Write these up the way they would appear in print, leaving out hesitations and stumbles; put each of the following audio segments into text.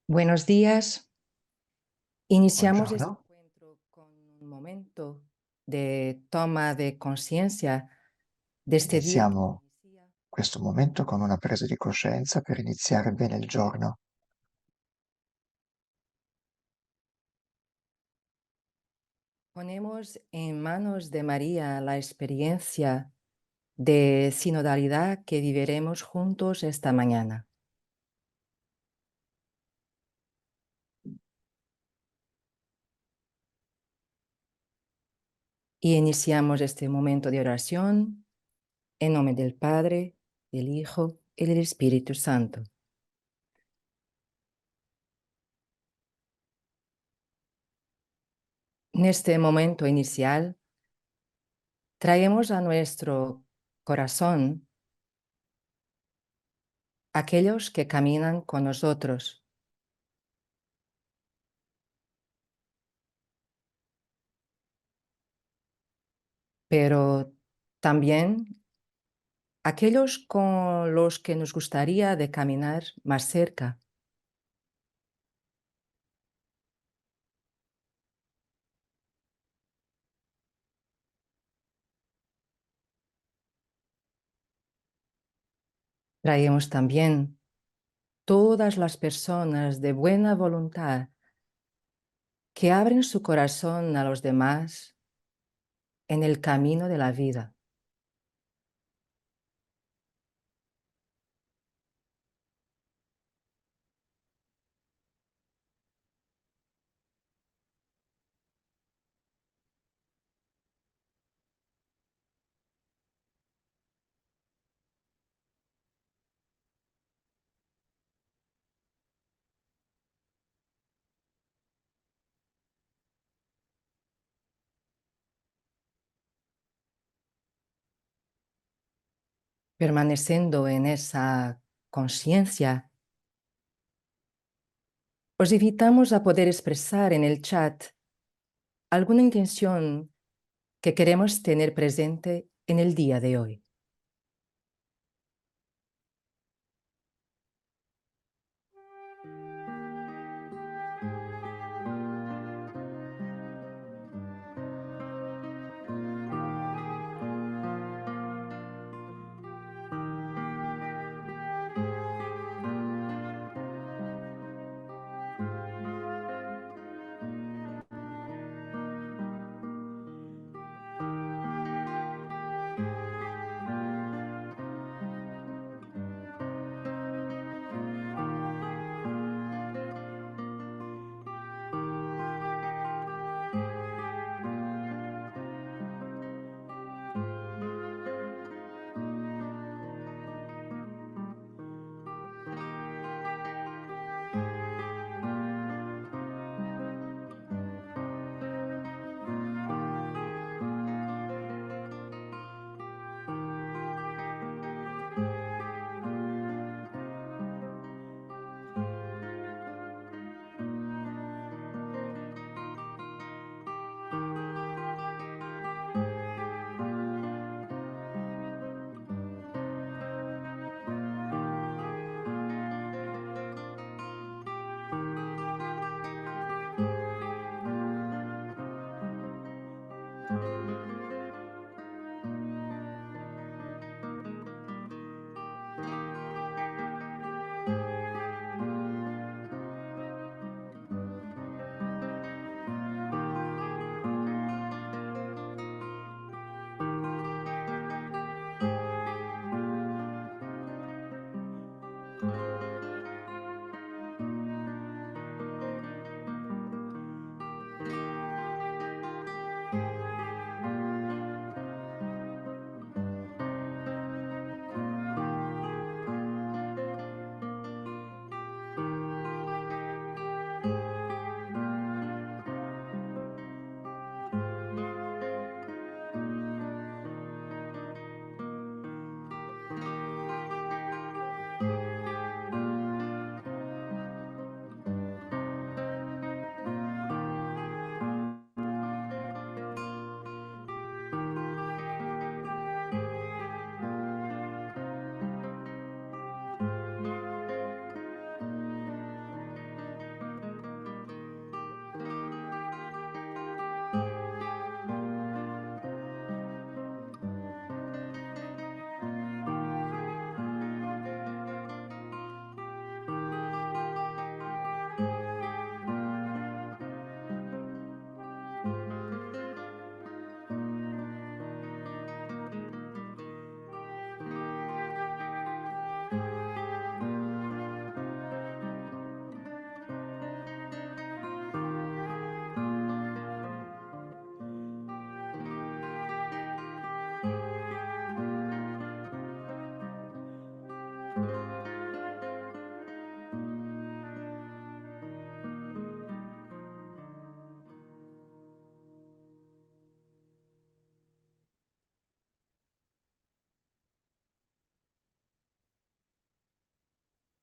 Buenos días. Iniciamos este Buongiorno, encuentro con un momento de toma de conciencia de este día que iniziamo inicia. questo momento con una presa di coscienza per iniziare bene il giorno. Ponemos en manos de María la experiencia de sinodalidad que viviremos juntos esta mañana. Y iniciamos este momento de oración en nombre del Padre, del Hijo y del Espíritu Santo. En este momento inicial, traemos a nuestro corazón aquellos que caminan con nosotros, pero también aquellos con los que nos gustaría de caminar más cerca. Traemos también todas las personas de buena voluntad que abren su corazón a los demás en el camino de la vida. Permaneciendo en esa conciencia, os invitamos a poder expresar en el chat alguna intención que queremos tener presente en el día de hoy.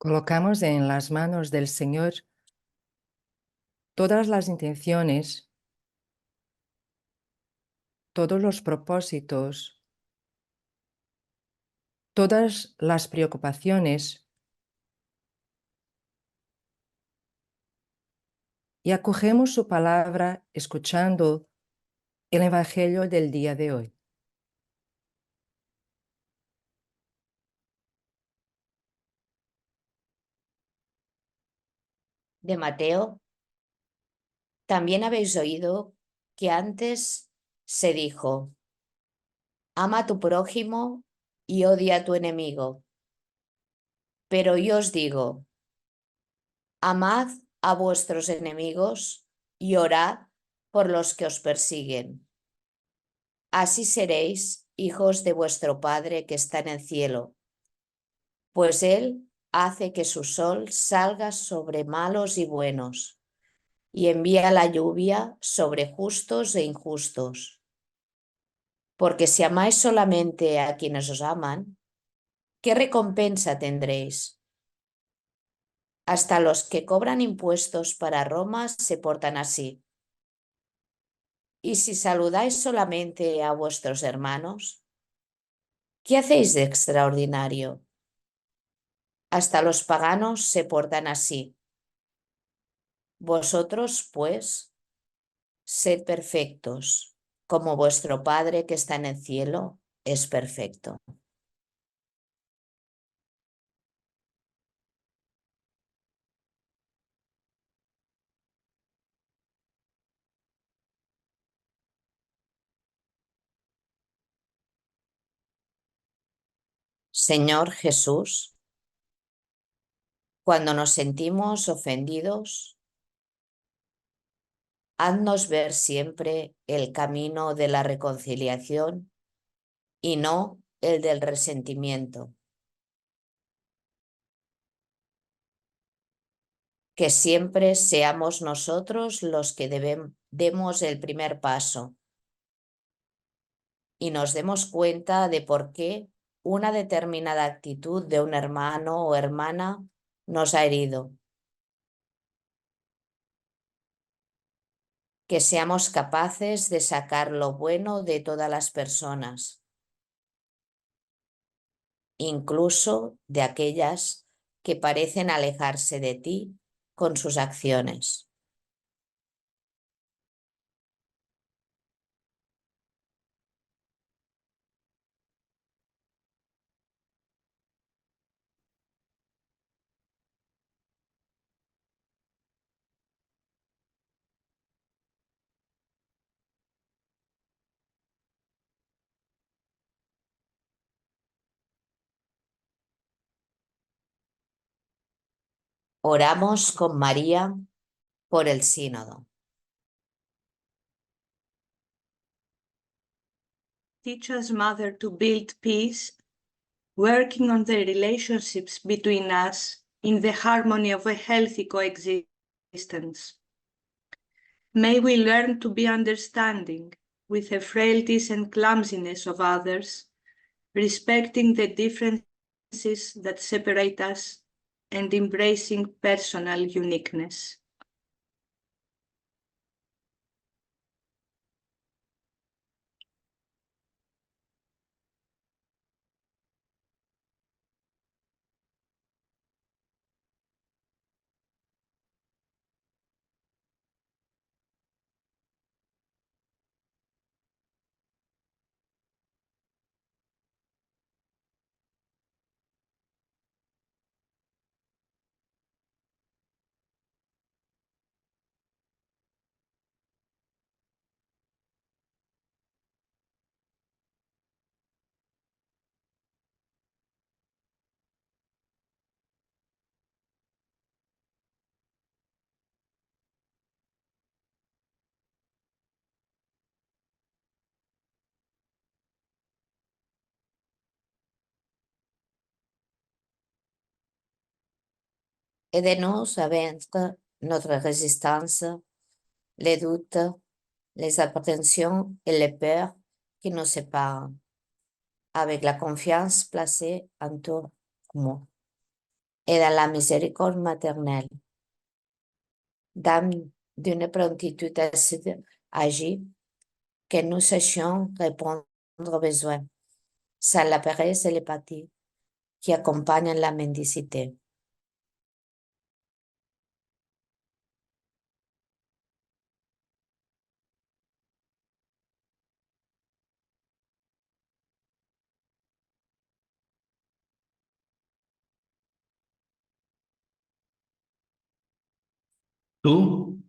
Colocamos en las manos del Señor todas las intenciones, todos los propósitos, todas las preocupaciones y acogemos su palabra escuchando el Evangelio del día de hoy. De Mateo, también habéis oído que antes se dijo: ama a tu prójimo y odia a tu enemigo. Pero yo os digo: amad a vuestros enemigos y orad por los que os persiguen. Así seréis hijos de vuestro Padre que está en el cielo, pues Él hace que su sol salga sobre malos y buenos, y envía la lluvia sobre justos e injustos. Porque si amáis solamente a quienes os aman, ¿qué recompensa tendréis? Hasta los que cobran impuestos para Roma se portan así. Y si saludáis solamente a vuestros hermanos, ¿qué hacéis de extraordinario? Hasta los paganos se portan así. Vosotros, pues, sed perfectos, como vuestro Padre que está en el cielo es perfecto. Señor Jesús, cuando nos sentimos ofendidos, haznos ver siempre el camino de la reconciliación y no el del resentimiento. Que siempre seamos nosotros los que demos el primer paso y nos demos cuenta de por qué una determinada actitud de un hermano o hermana nos ha herido. Que seamos capaces de sacar lo bueno de todas las personas, incluso de aquellas que parecen alejarse de ti con sus acciones. Oramos con María por el sínodo. Teach us, Mother, to build peace, working on the relationships between us in the harmony of a healthy coexistence. May we learn to be understanding with the frailties and clumsiness of others, respecting the differences that separate us and embracing personal uniqueness. Aidez-nous à vaincre notre résistance, les doutes, les appréhensions et les peurs qui nous séparent, avec la confiance placée en toi, moi. et dans la miséricorde maternelle. Dame d'une promptitude agie, que nous sachions répondre aux besoins, sans la paresse et l'apathie qui accompagnent la mendicité. Tú,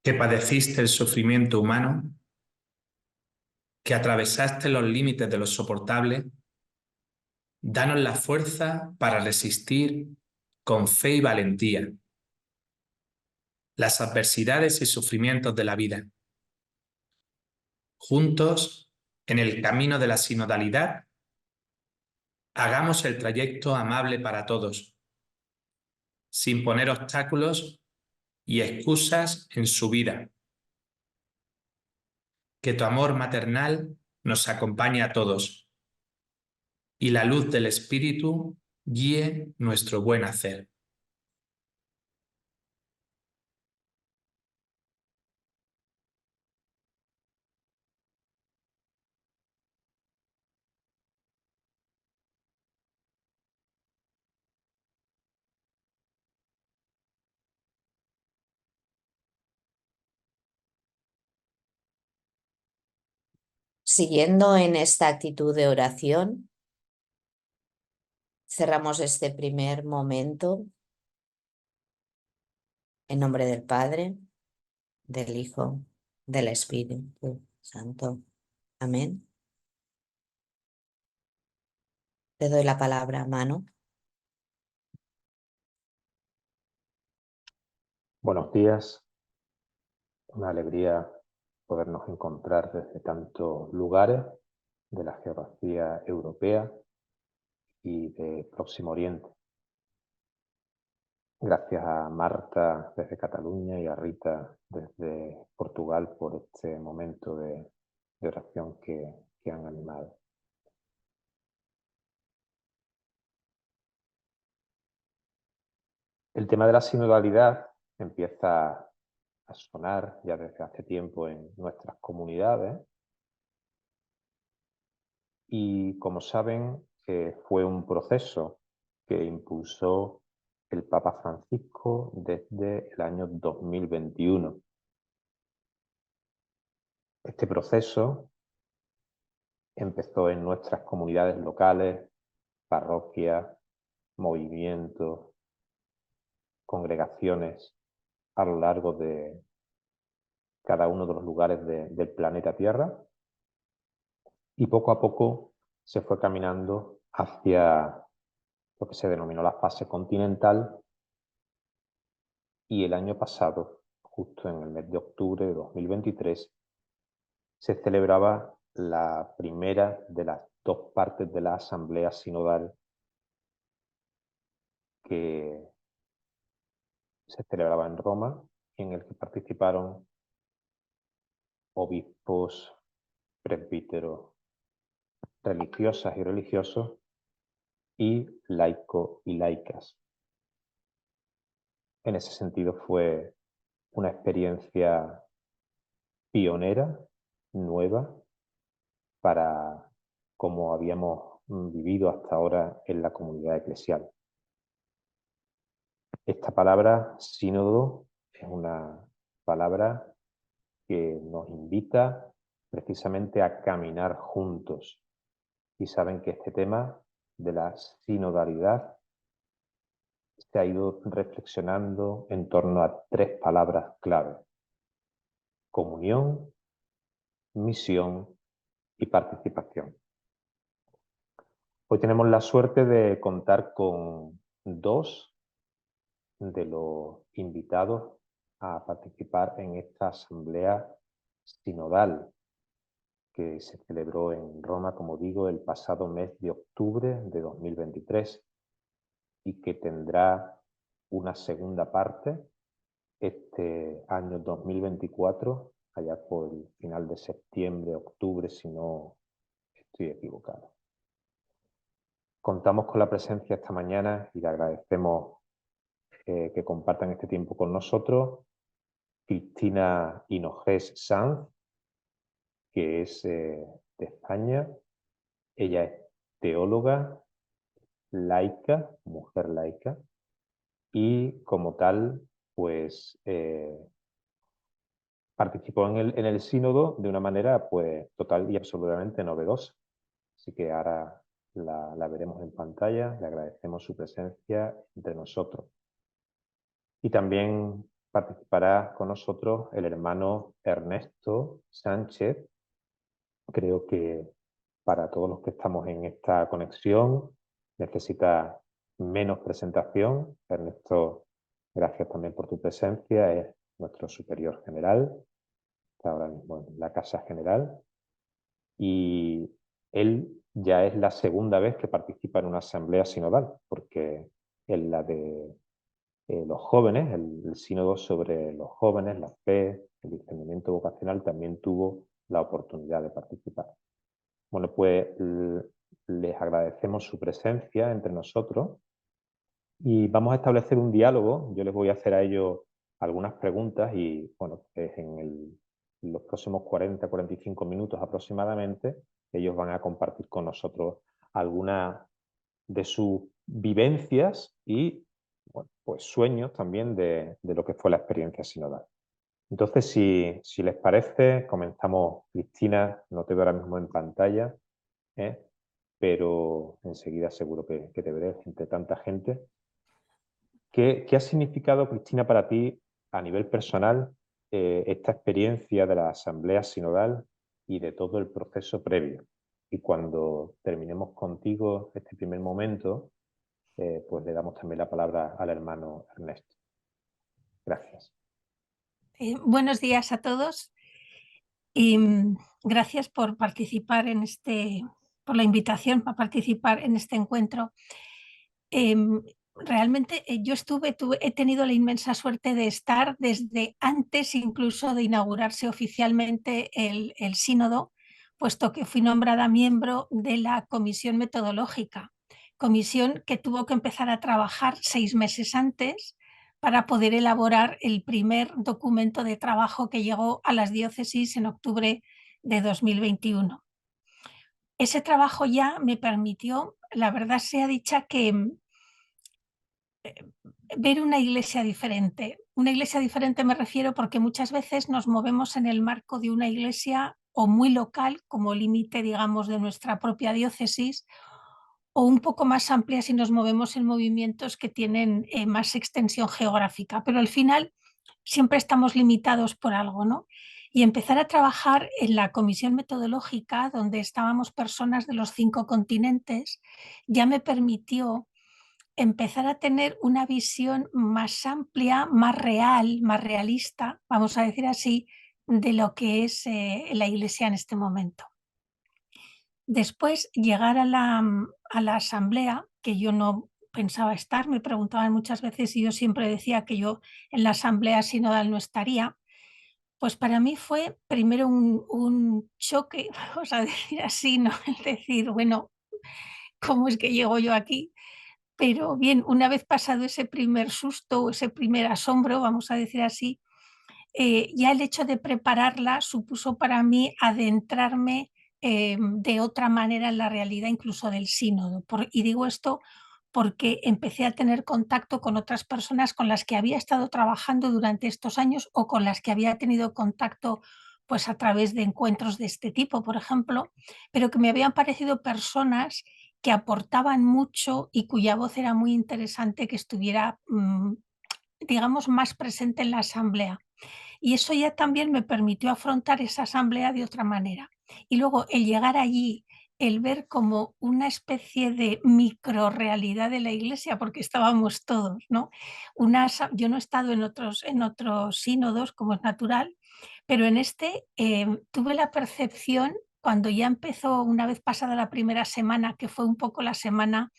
que padeciste el sufrimiento humano, que atravesaste los límites de lo soportable, danos la fuerza para resistir con fe y valentía las adversidades y sufrimientos de la vida. Juntos, en el camino de la sinodalidad, hagamos el trayecto amable para todos, sin poner obstáculos y excusas en su vida. Que tu amor maternal nos acompañe a todos y la luz del Espíritu guíe nuestro buen hacer. Siguiendo en esta actitud de oración, cerramos este primer momento en nombre del Padre, del Hijo, del Espíritu Santo. Amén. Te doy la palabra, Manu. Buenos días, una alegría podernos encontrar desde tantos lugares de la geografía europea y de Próximo Oriente. Gracias a Marta desde Cataluña y a Rita desde Portugal por este momento de oración que han animado. El tema de la sinodalidad empieza a sonar ya desde hace tiempo en nuestras comunidades y, como saben, fue un proceso que impulsó el Papa Francisco desde el año 2021. Este proceso empezó en nuestras comunidades locales, parroquias, movimientos, congregaciones a lo largo de cada uno de los lugares del planeta Tierra, y poco a poco se fue caminando hacia lo que se denominó la fase continental, y el año pasado, justo en el mes de octubre de 2023, se celebraba la primera de las dos partes de la Asamblea Sinodal que se celebraba en Roma, en el que participaron obispos, presbíteros, religiosas y religiosos, y laicos y laicas. En ese sentido fue una experiencia pionera, nueva, para como habíamos vivido hasta ahora en la comunidad eclesial. Esta palabra, sínodo, es una palabra que nos invita precisamente a caminar juntos. Y saben que este tema de la sinodalidad se ha ido reflexionando en torno a tres palabras clave: comunión, misión y participación. Hoy tenemos la suerte de contar con dos de los invitados a participar en esta asamblea sinodal que se celebró en Roma, como digo, el pasado mes de octubre de 2023 y que tendrá una segunda parte este año 2024, allá por el final de septiembre, octubre, si no estoy equivocado. Contamos con la presencia esta mañana y le agradecemos que compartan este tiempo con nosotros. Cristina Hinojés Sanz, que es de España. Ella es teóloga, laica, mujer laica, y como tal, pues participó en el sínodo de una manera pues total y absolutamente novedosa. Así que ahora la veremos en pantalla, le agradecemos su presencia entre nosotros. Y también participará con nosotros el hermano Ernesto Sánchez. Creo que para todos los que estamos en esta conexión necesita menos presentación. Ernesto, gracias también por tu presencia, es nuestro superior general, está ahora mismo en la Casa General, y él ya es la segunda vez que participa en una asamblea sinodal, porque en la de los jóvenes, el sínodo sobre los jóvenes, la fe, el discernimiento vocacional, también tuvo la oportunidad de participar. Bueno, pues les agradecemos su presencia entre nosotros y vamos a establecer un diálogo. Yo les voy a hacer a ellos algunas preguntas y, bueno, pues en los próximos 40-45 minutos aproximadamente, ellos van a compartir con nosotros algunas de sus vivencias y, bueno, pues sueños también de lo que fue la experiencia sinodal. Entonces, si les parece, comenzamos. Cristina, no te veo ahora mismo en pantalla, pero enseguida seguro que te veré entre tanta gente. ¿Qué ha significado, Cristina, para ti a nivel personal esta experiencia de la asamblea sinodal y de todo el proceso previo? Y cuando terminemos contigo este primer momento, pues le damos también la palabra al hermano Ernesto. Gracias. Buenos días a todos y gracias por participar en por la invitación a participar en este encuentro. Realmente yo he tenido la inmensa suerte de estar desde antes incluso de inaugurarse oficialmente el sínodo, puesto que fui nombrada miembro de la comisión metodológica, comisión que tuvo que empezar a trabajar 6 meses antes para poder elaborar el primer documento de trabajo que llegó a las diócesis en octubre de 2021. Ese trabajo ya me permitió, la verdad sea dicha, que ver una iglesia diferente. Una iglesia diferente me refiero porque muchas veces nos movemos en el marco de una iglesia o muy local, como límite, digamos, de nuestra propia diócesis, o un poco más amplia si nos movemos en movimientos que tienen más extensión geográfica, pero al final siempre estamos limitados por algo, ¿no? Y empezar a trabajar en la comisión metodológica, donde estábamos personas de los 5 continentes, ya me permitió empezar a tener una visión más amplia, más real, más realista, vamos a decir así, de lo que es la iglesia en este momento. Después llegar a la asamblea, que yo no pensaba estar, me preguntaban muchas veces y yo siempre decía que yo en la asamblea sinodal no estaría, pues para mí fue primero un choque, vamos a decir así, ¿no? El decir, bueno, ¿cómo es que llego yo aquí? Pero bien, una vez pasado ese primer susto o ese primer asombro, vamos a decir así, ya el hecho de prepararla supuso para mí adentrarme de otra manera en la realidad incluso del sínodo. Y digo esto porque empecé a tener contacto con otras personas con las que había estado trabajando durante estos años o con las que había tenido contacto pues a través de encuentros de este tipo, por ejemplo, pero que me habían parecido personas que aportaban mucho y cuya voz era muy interesante que estuviera, digamos, más presente en la asamblea. Y eso ya también me permitió afrontar esa asamblea de otra manera. Y luego el llegar allí, el ver como una especie de microrealidad de la iglesia, porque estábamos todos, ¿no? Yo no he estado en otros sínodos, como es natural, pero en este tuve la percepción, cuando ya empezó, una vez pasada la primera semana, que fue un poco la semana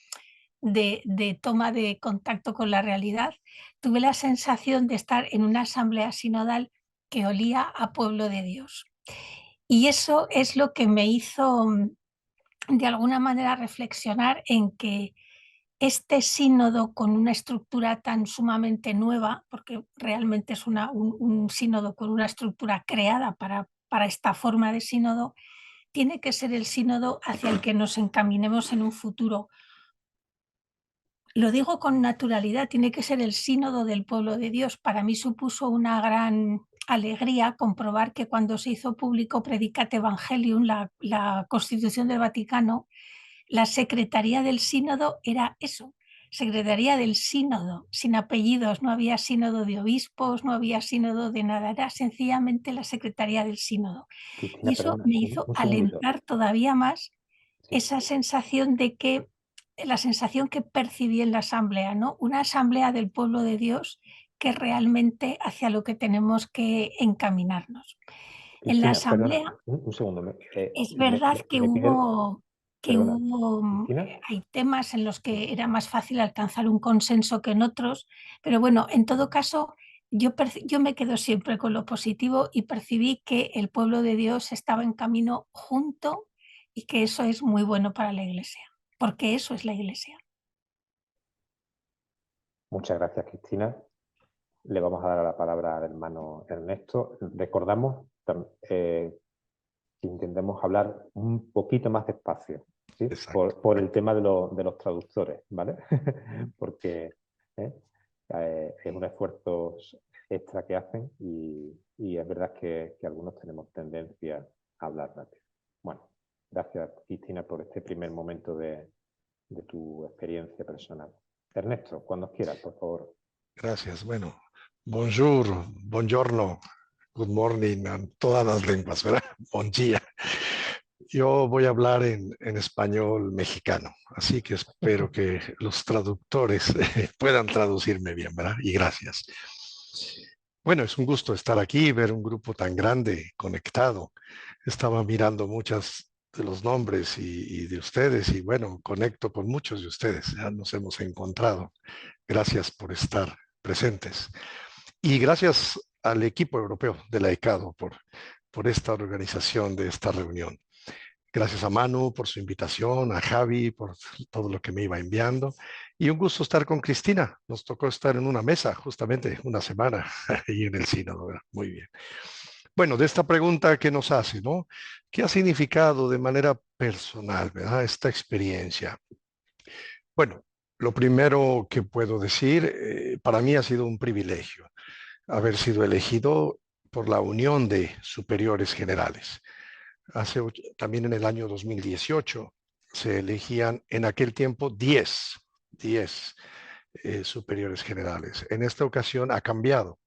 de toma de contacto con la realidad, tuve la sensación de estar en una asamblea sinodal que olía a pueblo de Dios. Y eso es lo que me hizo de alguna manera reflexionar en que este sínodo con una estructura tan sumamente nueva, porque realmente es un sínodo con una estructura creada para esta forma de sínodo, tiene que ser el sínodo hacia el que nos encaminemos en un futuro. Lo digo con naturalidad, tiene que ser el sínodo del pueblo de Dios. Para mí supuso una gran alegría comprobar que cuando se hizo público Predicate Evangelium, la Constitución del Vaticano, la Secretaría del Sínodo era eso, Secretaría del Sínodo, sin apellidos, no había sínodo de obispos, no había sínodo de nada, era sencillamente la Secretaría del Sínodo. Cristina, Y eso perdona, me hizo un segundito. alentar todavía más Sí. esa sensación de que, la sensación que percibí en la asamblea, ¿no? Una asamblea del pueblo de Dios que realmente hacia lo que tenemos que encaminarnos. En la Cristina, perdona, asamblea un segundo. es verdad que Me piden, perdona, Cristina. hay temas en los que era más fácil alcanzar un consenso que en otros, pero bueno, en todo caso, yo me quedo siempre con lo positivo y percibí que el pueblo de Dios estaba en camino junto y que eso es muy bueno para la Iglesia, porque eso es la Iglesia. Muchas gracias, Cristina. Le vamos a dar la palabra al hermano Ernesto. Recordamos que intentemos hablar un poquito más despacio, ¿sí? Por el tema de los traductores, ¿vale? Porque es un esfuerzo extra que hacen y es verdad que algunos tenemos tendencia a hablar rápido. Bueno, gracias, Cristina, por este primer momento de tu experiencia personal. Ernesto, cuando quieras, por favor. Gracias. Bueno, bonjour, buongiorno, good morning, en todas las lenguas, ¿verdad? Bon día. Yo voy a hablar en español mexicano, así que espero que los traductores puedan traducirme bien, ¿verdad? Y gracias. Bueno, es un gusto estar aquí, ver un grupo tan grande conectado. Estaba mirando muchos de los nombres y de ustedes y bueno, conecto con muchos de ustedes. Ya nos hemos encontrado. Gracias por estar presentes. Y gracias al equipo europeo de la ECADO por esta organización de esta reunión. Gracias a Manu por su invitación, a Javi por todo lo que me iba enviando. Y un gusto estar con Cristina. Nos tocó estar en una mesa justamente una semana ahí en el sínodo. Muy bien. Bueno, de esta pregunta que nos hace, ¿no? ¿Qué ha significado de manera personal, ¿verdad? Esta experiencia. Bueno, lo primero que puedo decir, para mí ha sido un privilegio haber sido elegido por la Unión de Superiores Generales. También en el año 2018 se elegían en aquel tiempo 10 superiores generales. En esta ocasión ha cambiado.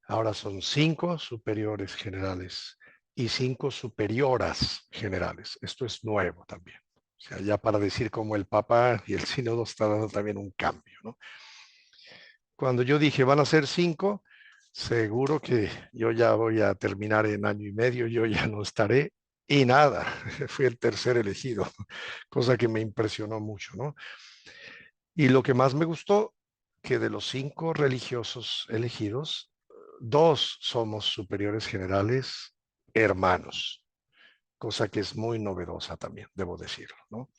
Ahora son 5 superiores generales y 5 superioras generales. Esto es nuevo también. O sea, ya para decir como el Papa y el Sínodo está dando también un cambio, ¿no? Cuando yo dije van a ser 5, seguro que yo ya voy a terminar en año y medio, yo ya no estaré. Y nada, fui el tercer elegido, cosa que me impresionó mucho, ¿no? Y lo que más me gustó, que de los 5 religiosos elegidos, 2 somos superiores generales hermanos, cosa que es muy novedosa también, debo decirlo, ¿no?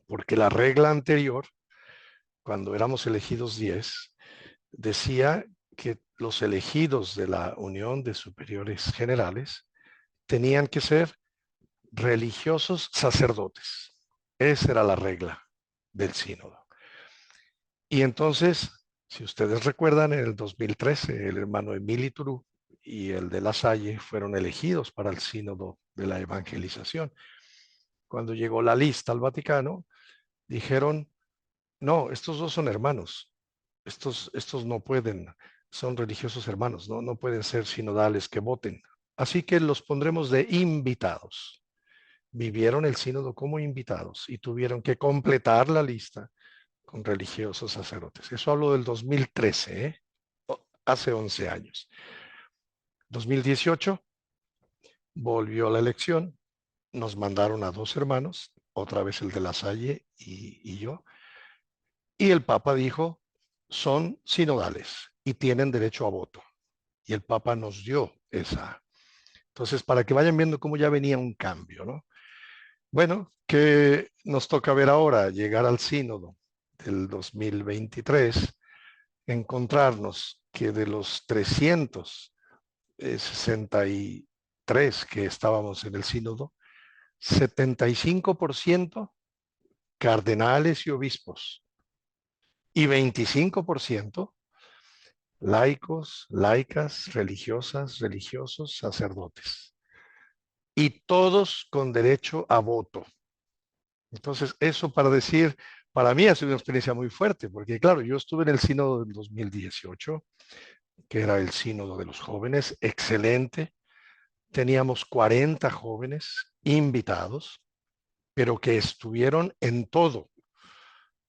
Porque la regla anterior, cuando éramos elegidos 10, decía que los elegidos de la Unión de Superiores Generales tenían que ser religiosos sacerdotes. Esa era la regla del sínodo. Y entonces, si ustedes recuerdan, en el 2013, el hermano Emili Turú y el de La Salle fueron elegidos para el sínodo de la evangelización. Cuando llegó la lista al Vaticano, dijeron, no, estos 2 son hermanos, estos no pueden, son religiosos hermanos, no pueden ser sinodales que voten. Así que los pondremos de invitados. Vivieron el sínodo como invitados y tuvieron que completar la lista con religiosos sacerdotes. Eso hablo del 2013, ¿eh? Hace 11 años. 2018 volvió la elección, nos mandaron a 2 hermanos, otra vez el de La Salle y yo, y el Papa dijo, son sinodales y tienen derecho a voto. Y el Papa nos dio esa. Entonces, para que vayan viendo cómo ya venía un cambio, ¿no? Bueno, ¿qué nos toca ver ahora? Llegar al sínodo del 2023, encontrarnos que de los 363 que estábamos en el sínodo, 75% cardenales y obispos y 25% laicos, laicas, religiosas, religiosos, sacerdotes. Y todos con derecho a voto. Entonces, eso para decir, para mí ha sido una experiencia muy fuerte, porque claro, yo estuve en el sínodo del 2018, que era el sínodo de los jóvenes, excelente. Teníamos 40 jóvenes invitados, pero que estuvieron en todo.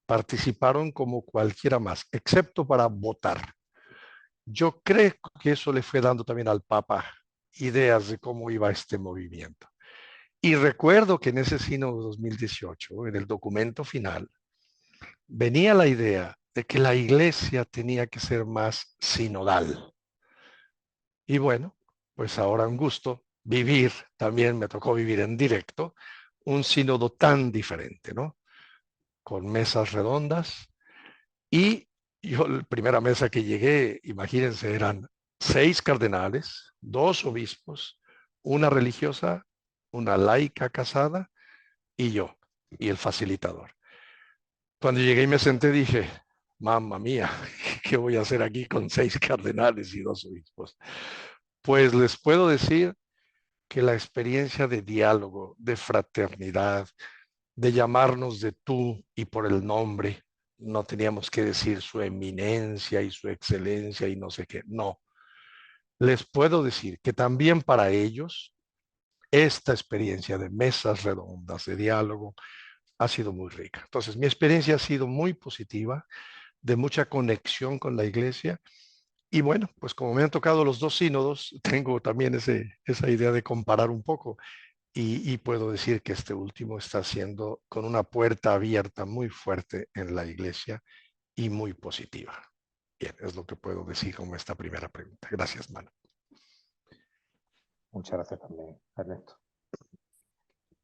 Participaron como cualquiera más, excepto para votar. Yo creo que eso le fue dando también al Papa ideas de cómo iba este movimiento. Y recuerdo que en ese sínodo 2018, en el documento final, venía la idea de que la iglesia tenía que ser más sinodal. Y bueno, pues ahora un gusto vivir, también me tocó vivir en directo, un sínodo tan diferente, ¿no? Con mesas redondas. Y yo, la primera mesa que llegué, imagínense, eran 6 cardenales, 2 obispos, una religiosa, una laica casada y yo, y el facilitador. Cuando llegué y me senté dije, mamma mía, ¿qué voy a hacer aquí con 6 cardenales y 2 obispos? Pues les puedo decir que la experiencia de diálogo, de fraternidad, de llamarnos de tú y por el nombre, no teníamos que decir su eminencia y su excelencia y no sé qué, no. Les puedo decir que también para ellos esta experiencia de mesas redondas, de diálogo, ha sido muy rica. Entonces, mi experiencia ha sido muy positiva, de mucha conexión con la iglesia. Y bueno, pues como me han tocado los 2 sínodos, tengo también esa idea de comparar un poco. Y puedo decir que este último está siendo con una puerta abierta muy fuerte en la iglesia y muy positiva. Bien, es lo que puedo decir como esta primera pregunta. Gracias, Manu. Muchas gracias también, Ernesto.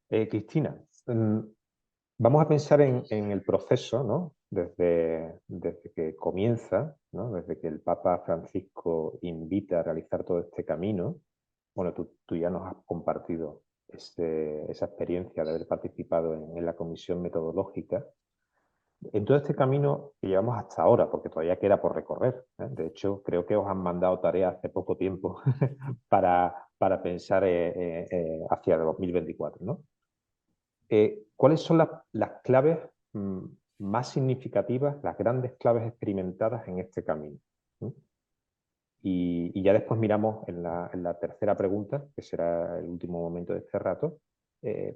Cristina, vamos a pensar en el proceso, ¿no? Desde que comienza, ¿no? Desde que el Papa Francisco invita a realizar todo este camino. Bueno, tú ya nos has compartido esa experiencia de haber participado en la comisión metodológica. En todo este camino que llevamos hasta ahora, porque todavía queda por recorrer, ¿eh? De hecho, creo que os han mandado tareas hace poco tiempo para pensar hacia el 2024, ¿no? ¿Cuáles son las claves más significativas, las grandes claves experimentadas en este camino? Y ya después miramos en la tercera pregunta, que será el último momento de este rato,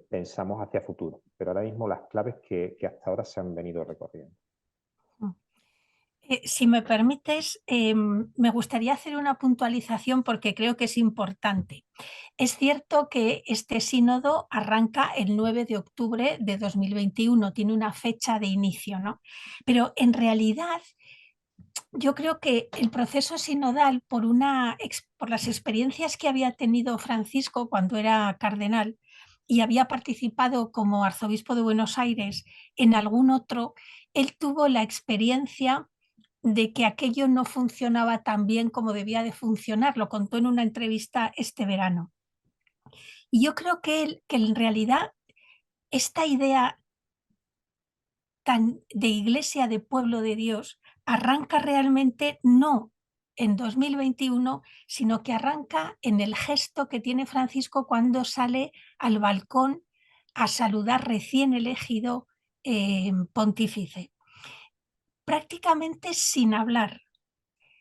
pensamos hacia futuro. Pero ahora mismo las claves que hasta ahora se han venido recorriendo. Si me permites, me gustaría hacer una puntualización porque creo que es importante. Es cierto que este sínodo arranca el 9 de octubre de 2021, tiene una fecha de inicio, ¿no? Pero en realidad yo creo que el proceso sinodal, por las experiencias que había tenido Francisco cuando era cardenal y había participado como arzobispo de Buenos Aires en algún otro, él tuvo la experiencia de que aquello no funcionaba tan bien como debía de funcionar. Lo contó en una entrevista este verano. Y yo creo que en realidad esta idea de iglesia, de pueblo de Dios, arranca realmente no en 2021, sino que arranca en el gesto que tiene Francisco cuando sale al balcón a saludar recién elegido pontífice. Prácticamente sin hablar,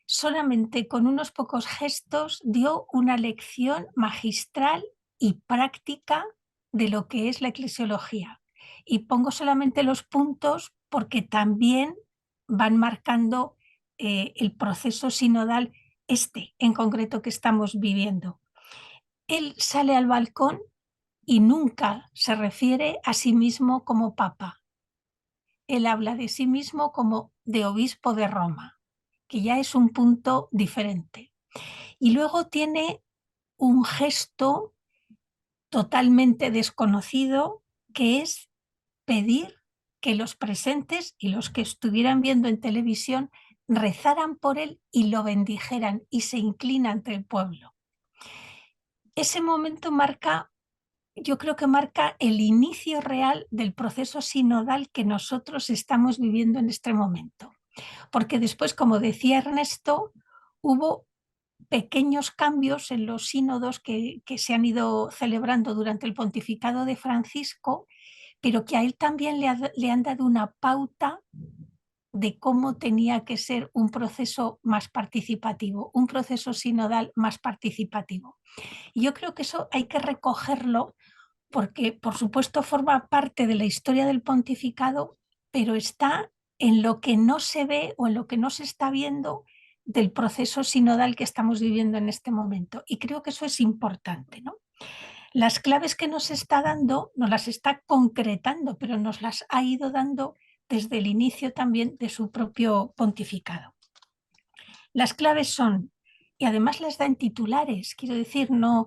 solamente con unos pocos gestos dio una lección magistral y práctica de lo que es la eclesiología. Y pongo solamente los puntos porque también van marcando el proceso sinodal en concreto que estamos viviendo. Él sale al balcón y nunca se refiere a sí mismo como papa. Él habla de sí mismo como de obispo de Roma, que ya es un punto diferente. Y luego tiene un gesto totalmente desconocido, que es pedir que los presentes y los que estuvieran viendo en televisión rezaran por él y lo bendijeran y se inclina ante el pueblo. Ese momento marca, yo creo que marca el inicio real del proceso sinodal que nosotros estamos viviendo en este momento. Porque después, como decía Ernesto, hubo pequeños cambios en los sínodos que se han ido celebrando durante el pontificado de Francisco, pero que a él también le han dado una pauta de cómo tenía que ser un proceso más participativo, un proceso sinodal más participativo. Y yo creo que eso hay que recogerlo porque, por supuesto, forma parte de la historia del pontificado, pero está en lo que no se ve o en lo que no se está viendo del proceso sinodal que estamos viviendo en este momento. Y creo que eso es importante, ¿no? Las claves que nos está dando, nos las está concretando, pero nos las ha ido dando desde el inicio también de su propio pontificado. Las claves son, y además las da en titulares, quiero decir, no,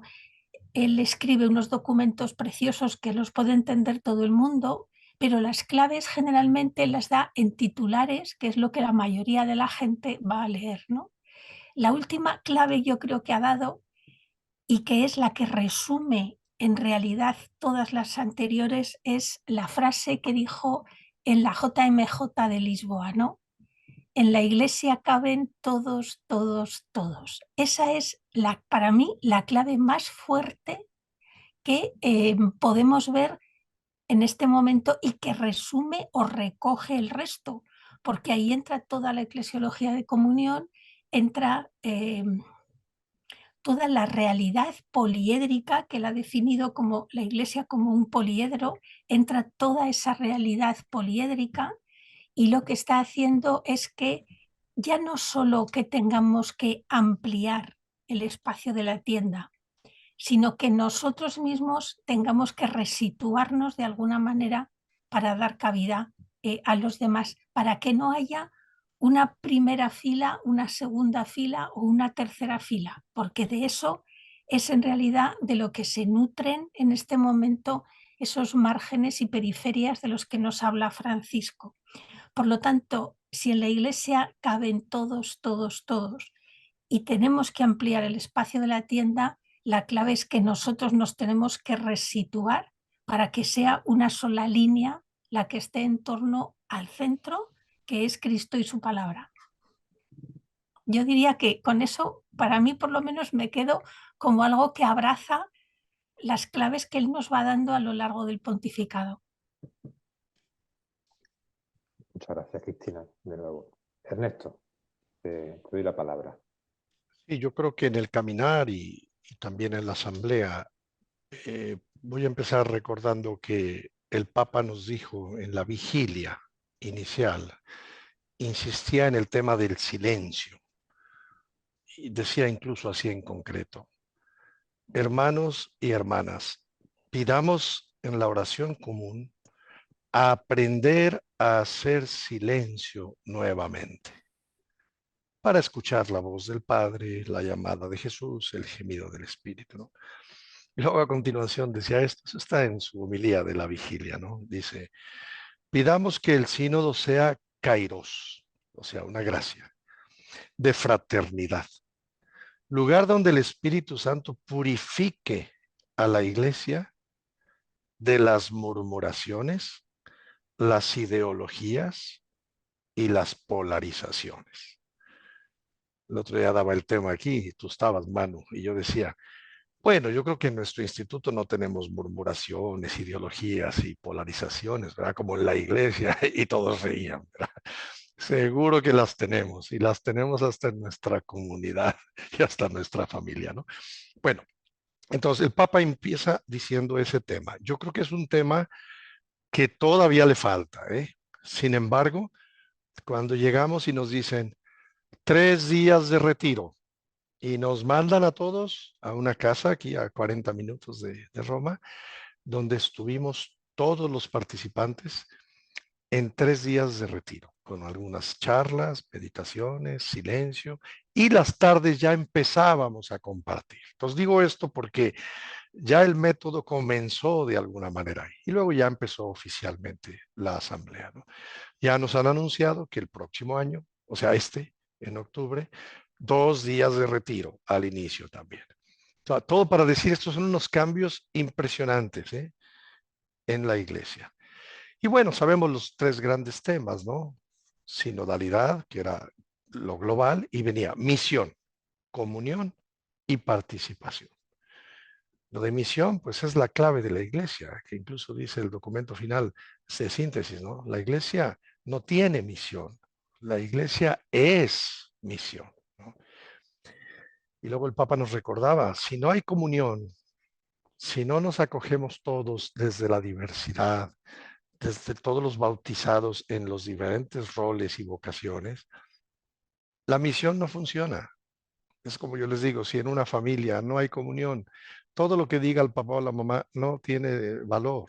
él escribe unos documentos preciosos que los puede entender todo el mundo, pero las claves generalmente las da en titulares, que es lo que la mayoría de la gente va a leer, ¿no? La última clave yo creo que ha dado, y que es la que resume en realidad todas las anteriores, es la frase que dijo en la JMJ de Lisboa, ¿no? En la iglesia caben todos, todos, todos. Esa es, para mí, la clave más fuerte que podemos ver en este momento y que resume o recoge el resto, porque ahí entra toda la eclesiología de comunión, entra toda la realidad poliédrica que la ha definido como la Iglesia como un poliedro, entra toda esa realidad poliédrica y lo que está haciendo es que ya no solo que tengamos que ampliar el espacio de la tienda, sino que nosotros mismos tengamos que resituarnos de alguna manera para dar cabida a los demás, para que no haya una primera fila, una segunda fila o una tercera fila, porque de eso es en realidad de lo que se nutren en este momento esos márgenes y periferias de los que nos habla Francisco. Por lo tanto, si en la Iglesia caben todos, todos, todos, y tenemos que ampliar el espacio de la tienda, la clave es que nosotros nos tenemos que resituar para que sea una sola línea la que esté en torno al centro, que es Cristo y su palabra. Yo diría que con eso, para mí por lo menos, me quedo como algo que abraza las claves que él nos va dando a lo largo del pontificado. Muchas gracias, Cristina, de nuevo. Ernesto, te doy la palabra. Sí, yo creo que en el caminar y también en la asamblea, voy a empezar recordando que el Papa nos dijo en la vigilia inicial, insistía en el tema del silencio y decía incluso así en concreto: hermanos y hermanas, pidamos en la oración común a aprender a hacer silencio nuevamente, para escuchar la voz del Padre, la llamada de Jesús, el gemido del Espíritu, ¿no? Y luego a continuación decía esto, eso está en su homilía de la vigilia, ¿no? Dice: pidamos que el sínodo sea kairos, o sea, una gracia, de fraternidad, lugar donde el Espíritu Santo purifique a la iglesia de las murmuraciones, las ideologías y las polarizaciones. El otro día daba el tema aquí, tú estabas, Manu, y yo decía, bueno, yo creo que en nuestro instituto no tenemos murmuraciones, ideologías y polarizaciones, ¿verdad? Como en la iglesia, y todos reían, ¿verdad? Seguro que las tenemos, y las tenemos hasta en nuestra comunidad y hasta nuestra familia, ¿no? Bueno, entonces el Papa empieza diciendo ese tema. Yo creo que es un tema que todavía le falta, ¿eh? Sin embargo, cuando llegamos y nos dicen 3 días de retiro y nos mandan a todos a una casa aquí a 40 minutos de Roma, donde estuvimos todos los participantes en 3 días de retiro, con algunas charlas, meditaciones, silencio, y las tardes ya empezábamos a compartir. Entonces digo esto porque ya el método comenzó de alguna manera ahí. Y luego ya empezó oficialmente la asamblea, ¿no? Ya nos han anunciado que el próximo año, o sea, en octubre, 2 días de retiro al inicio también. O sea, todo para decir, estos son unos cambios impresionantes, ¿eh?, en la iglesia. Y bueno, sabemos los 3 grandes temas, ¿no? Sinodalidad, que era lo global, y venía misión, comunión y participación. Lo de misión, pues es la clave de la iglesia, que incluso dice el documento final de síntesis, ¿no? La iglesia no tiene misión, la iglesia es misión, ¿no? Y luego el Papa nos recordaba, si no hay comunión, si no nos acogemos todos desde la diversidad, desde todos los bautizados en los diferentes roles y vocaciones, la misión no funciona. Es como yo les digo, si en una familia no hay comunión, todo lo que diga el papá o la mamá no tiene valor.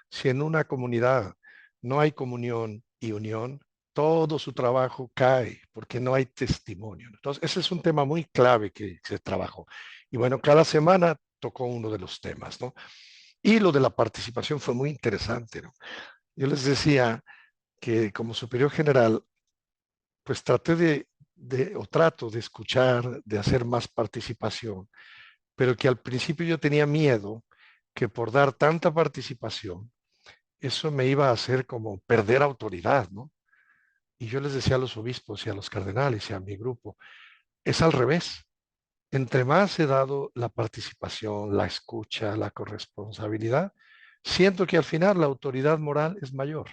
Si en una comunidad no hay comunión y unión, todo su trabajo cae porque no hay testimonio. Entonces, ese es un tema muy clave que se trabajó. Y bueno, cada semana tocó uno de los temas, ¿no? Y lo de la participación fue muy interesante, ¿no? Yo les decía que como superior general, pues traté o trato de escuchar, de hacer más participación, pero que al principio yo tenía miedo que por dar tanta participación, eso me iba a hacer como perder autoridad, ¿no? Y yo les decía a los obispos y a los cardenales y a mi grupo, es al revés. Entre más he dado la participación, la escucha, la corresponsabilidad, siento que al final la autoridad moral es mayor.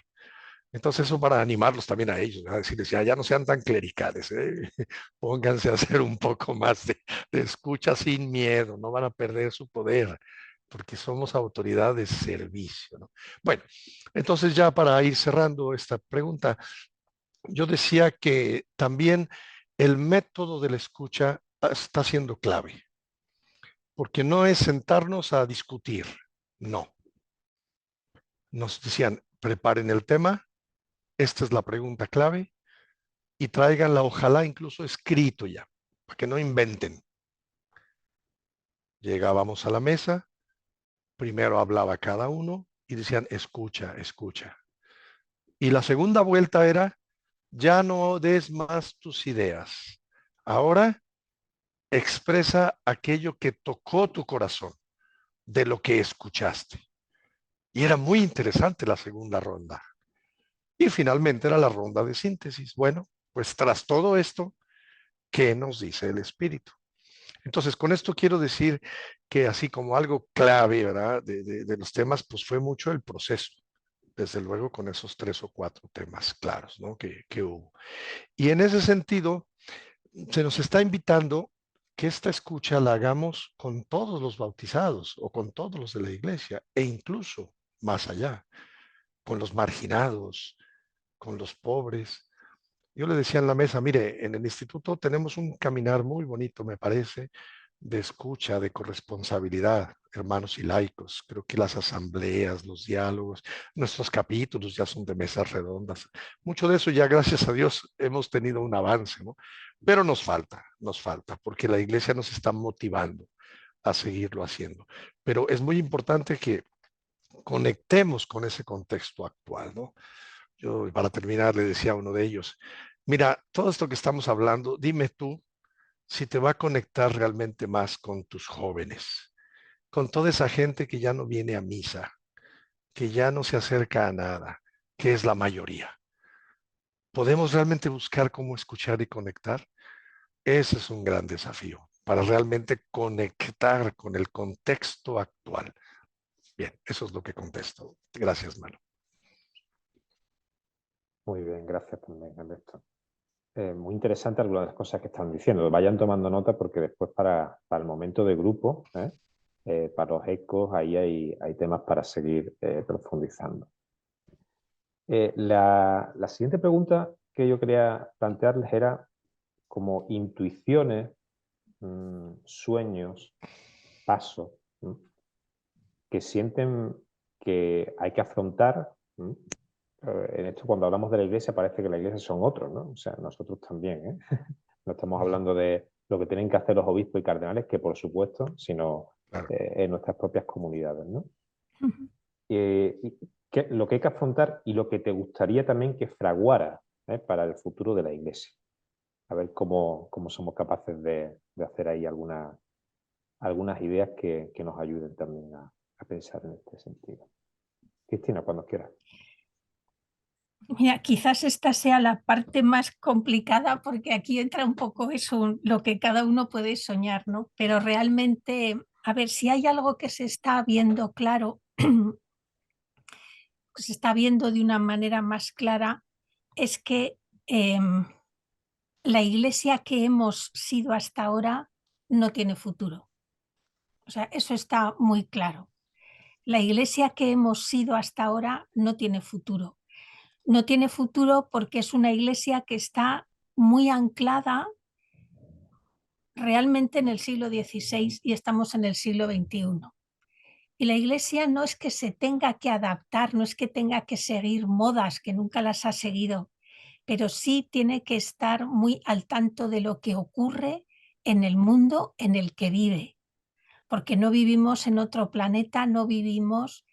Entonces eso para animarlos también a ellos, a decirles, ya no sean tan clericales, ¿eh? Pónganse a hacer un poco más de escucha sin miedo, no van a perder su poder, porque somos autoridad de servicio, ¿no? Bueno, entonces ya para ir cerrando esta pregunta, yo decía que también el método de la escucha está siendo clave, porque no es sentarnos a discutir, no. Nos decían, preparen el tema, esta es la pregunta clave, y tráiganla, ojalá incluso escrito ya, para que no inventen. Llegábamos a la mesa, primero hablaba cada uno y decían, escucha, escucha. Y la segunda vuelta era, ya no des más tus ideas. Ahora expresa aquello que tocó tu corazón de lo que escuchaste. Y era muy interesante la segunda ronda. Y finalmente era la ronda de síntesis. Bueno, pues tras todo esto, ¿qué nos dice el Espíritu? Entonces, con esto quiero decir que así como algo clave, ¿verdad?, de los temas, pues fue mucho el proceso, desde luego con esos 3 o 4 temas claros, ¿no?, que hubo. Y en ese sentido, se nos está invitando que esta escucha la hagamos con todos los bautizados o con todos los de la iglesia e incluso más allá, con los marginados, con los pobres. Yo le decía en la mesa, mire, en el instituto tenemos un caminar muy bonito, me parece, de escucha, de corresponsabilidad, hermanos y laicos. Creo que las asambleas, los diálogos, nuestros capítulos ya son de mesas redondas. Mucho de eso ya, gracias a Dios, hemos tenido un avance, ¿no? Pero nos falta, porque la iglesia nos está motivando a seguirlo haciendo. Pero es muy importante que conectemos con ese contexto actual, ¿no? Yo, para terminar, le decía a uno de ellos, mira, todo esto que estamos hablando, dime tú si te va a conectar realmente más con tus jóvenes, con toda esa gente que ya no viene a misa, que ya no se acerca a nada, que es la mayoría. ¿Podemos realmente buscar cómo escuchar y conectar? Ese es un gran desafío, para realmente conectar con el contexto actual. Bien, eso es lo que contesto. Gracias, Manu. Muy bien, gracias también, Alberto. Muy interesante algunas de las cosas que están diciendo. Vayan tomando nota porque después para el momento de grupo, para los ecos, ahí hay temas para seguir profundizando. La siguiente pregunta que yo quería plantearles era como intuiciones, sueños, pasos, que sienten que hay que afrontar. En esto, cuando hablamos de la iglesia, parece que la iglesia son otros, ¿no? O sea, nosotros también, ¿eh? No estamos hablando de lo que tienen que hacer los obispos y cardenales, que por supuesto, sino en nuestras propias comunidades, ¿no? Ujú. Lo que hay que afrontar y lo que te gustaría también que fraguara para el futuro de la Iglesia. A ver cómo somos capaces de hacer ahí algunas ideas que nos ayuden también a pensar en este sentido. Cristina, cuando quieras. Mira, quizás esta sea la parte más complicada porque aquí entra un poco eso, lo que cada uno puede soñar, ¿no? Pero realmente, a ver, si hay algo que se está viendo claro, que se está viendo de una manera más clara, es que la Iglesia que hemos sido hasta ahora no tiene futuro. O sea, eso está muy claro. La Iglesia que hemos sido hasta ahora no tiene futuro. No tiene futuro porque es una Iglesia que está muy anclada realmente en el siglo XVI y estamos en el siglo XXI. Y la Iglesia no es que se tenga que adaptar, no es que tenga que seguir modas, que nunca las ha seguido, pero sí tiene que estar muy al tanto de lo que ocurre en el mundo en el que vive, porque no vivimos en otro planeta, no vivimos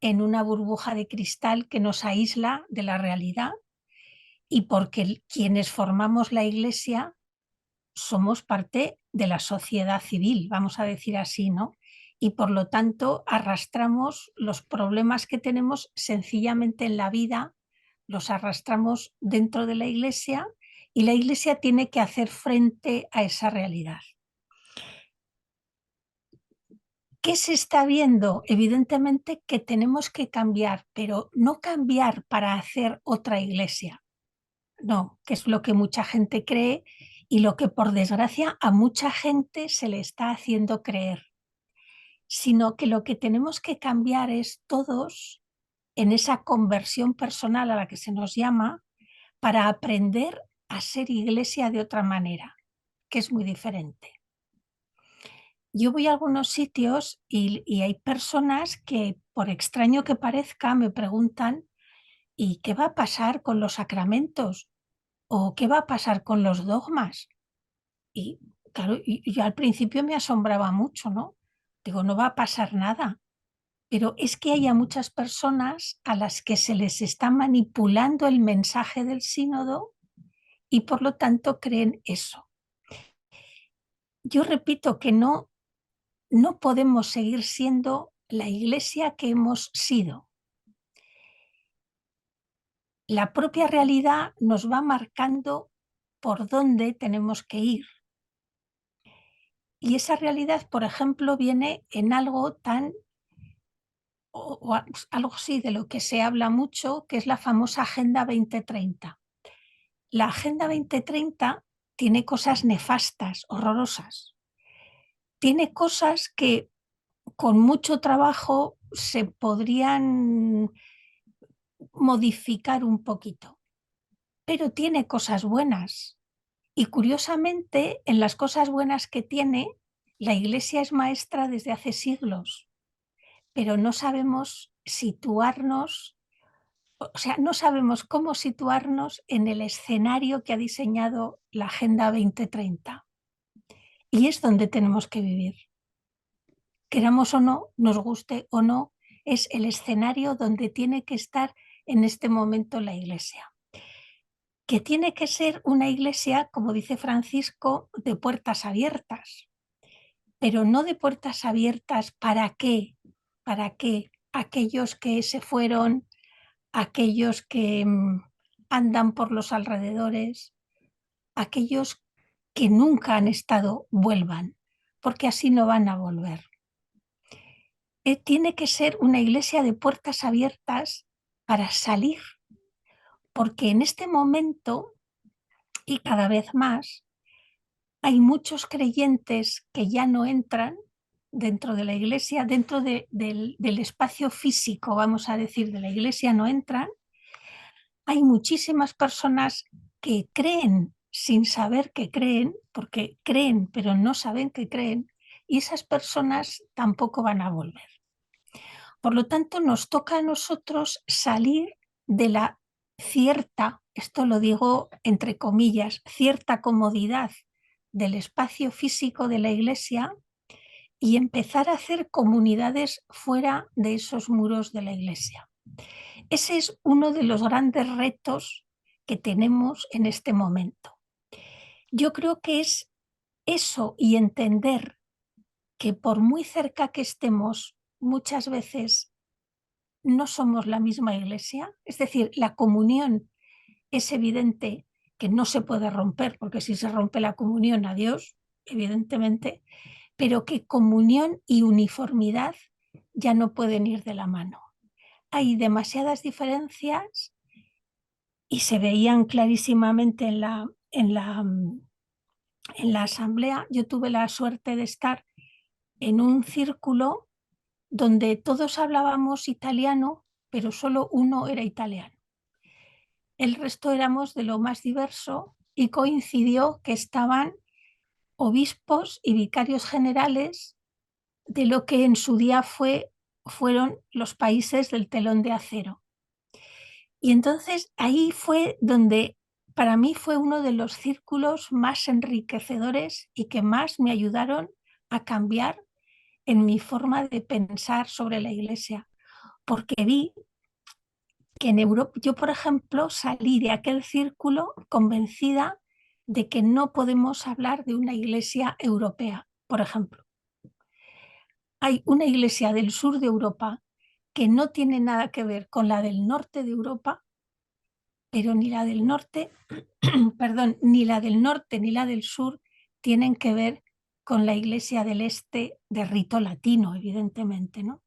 en una burbuja de cristal que nos aísla de la realidad, y porque quienes formamos la Iglesia somos parte de la sociedad civil, vamos a decir así, ¿no? Y por lo tanto arrastramos los problemas que tenemos sencillamente en la vida, los arrastramos dentro de la Iglesia y la Iglesia tiene que hacer frente a esa realidad. ¿Qué se está viendo? Evidentemente que tenemos que cambiar, pero no cambiar para hacer otra Iglesia. No, que es lo que mucha gente cree y lo que por desgracia a mucha gente se le está haciendo creer, sino que lo que tenemos que cambiar es todos en esa conversión personal a la que se nos llama para aprender a ser Iglesia de otra manera, que es muy diferente. Yo voy a algunos sitios y hay personas que, por extraño que parezca, me preguntan ¿y qué va a pasar con los sacramentos? ¿O qué va a pasar con los dogmas? Y claro, y yo al principio me asombraba mucho, ¿no? Digo, no va a pasar nada. Pero es que hay a muchas personas a las que se les está manipulando el mensaje del sínodo y por lo tanto creen eso. Yo repito que no podemos seguir siendo la Iglesia que hemos sido. La propia realidad nos va marcando por dónde tenemos que ir. Y esa realidad, por ejemplo, viene en algo tan, algo así de lo que se habla mucho, que es la famosa Agenda 2030. La Agenda 2030 tiene cosas nefastas, horrorosas. Tiene cosas que con mucho trabajo se podrían modificar un poquito, pero tiene cosas buenas. Y curiosamente, en las cosas buenas que tiene, la Iglesia es maestra desde hace siglos, pero no sabemos situarnos, o sea, no sabemos cómo situarnos en el escenario que ha diseñado la Agenda 2030. Y es donde tenemos que vivir. Queramos o no, nos guste o no, es el escenario donde tiene que estar en este momento la Iglesia. Que tiene que ser una Iglesia, como dice Francisco, de puertas abiertas. Pero no de puertas abiertas, ¿para qué? ¿Para qué? Aquellos que se fueron, aquellos que andan por los alrededores, aquellos que nunca han estado, vuelvan, porque así no van a volver. Tiene que ser una Iglesia de puertas abiertas para salir, porque en este momento, y cada vez más, hay muchos creyentes que ya no entran dentro de la Iglesia, dentro del espacio físico, vamos a decir, de la Iglesia no entran. Hay muchísimas personas que creen sin saber que creen, porque creen pero no saben que creen, y esas personas tampoco van a volver. Por lo tanto, nos toca a nosotros salir de la cierta, esto lo digo entre comillas, cierta comodidad del espacio físico de la Iglesia y empezar a hacer comunidades fuera de esos muros de la iglesia. Ese es uno de los grandes retos que tenemos en este momento. Yo creo que es eso y entender que por muy cerca que estemos, muchas veces no somos la misma iglesia. Es decir, la comunión es evidente que no se puede romper, porque si se rompe la comunión, adiós, evidentemente, pero que comunión y uniformidad ya no pueden ir de la mano. Hay demasiadas diferencias y se veían clarísimamente en la asamblea. Yo tuve la suerte de estar en un círculo donde todos hablábamos italiano, pero solo uno era italiano. El resto éramos de lo más diverso y coincidió que estaban obispos y vicarios generales de lo que en su día fueron los países del telón de acero. Y entonces ahí fue donde para mí fue uno de los círculos más enriquecedores y que más me ayudaron a cambiar en mi forma de pensar sobre la iglesia, porque vi que en Europa, yo por ejemplo salí de aquel círculo convencida de que no podemos hablar de una iglesia europea, por ejemplo. Hay una iglesia del sur de Europa que no tiene nada que ver con la del norte de Europa, pero ni la del norte, perdón, ni la del norte ni la del sur tienen que ver con la iglesia del este de rito latino, evidentemente, ¿no?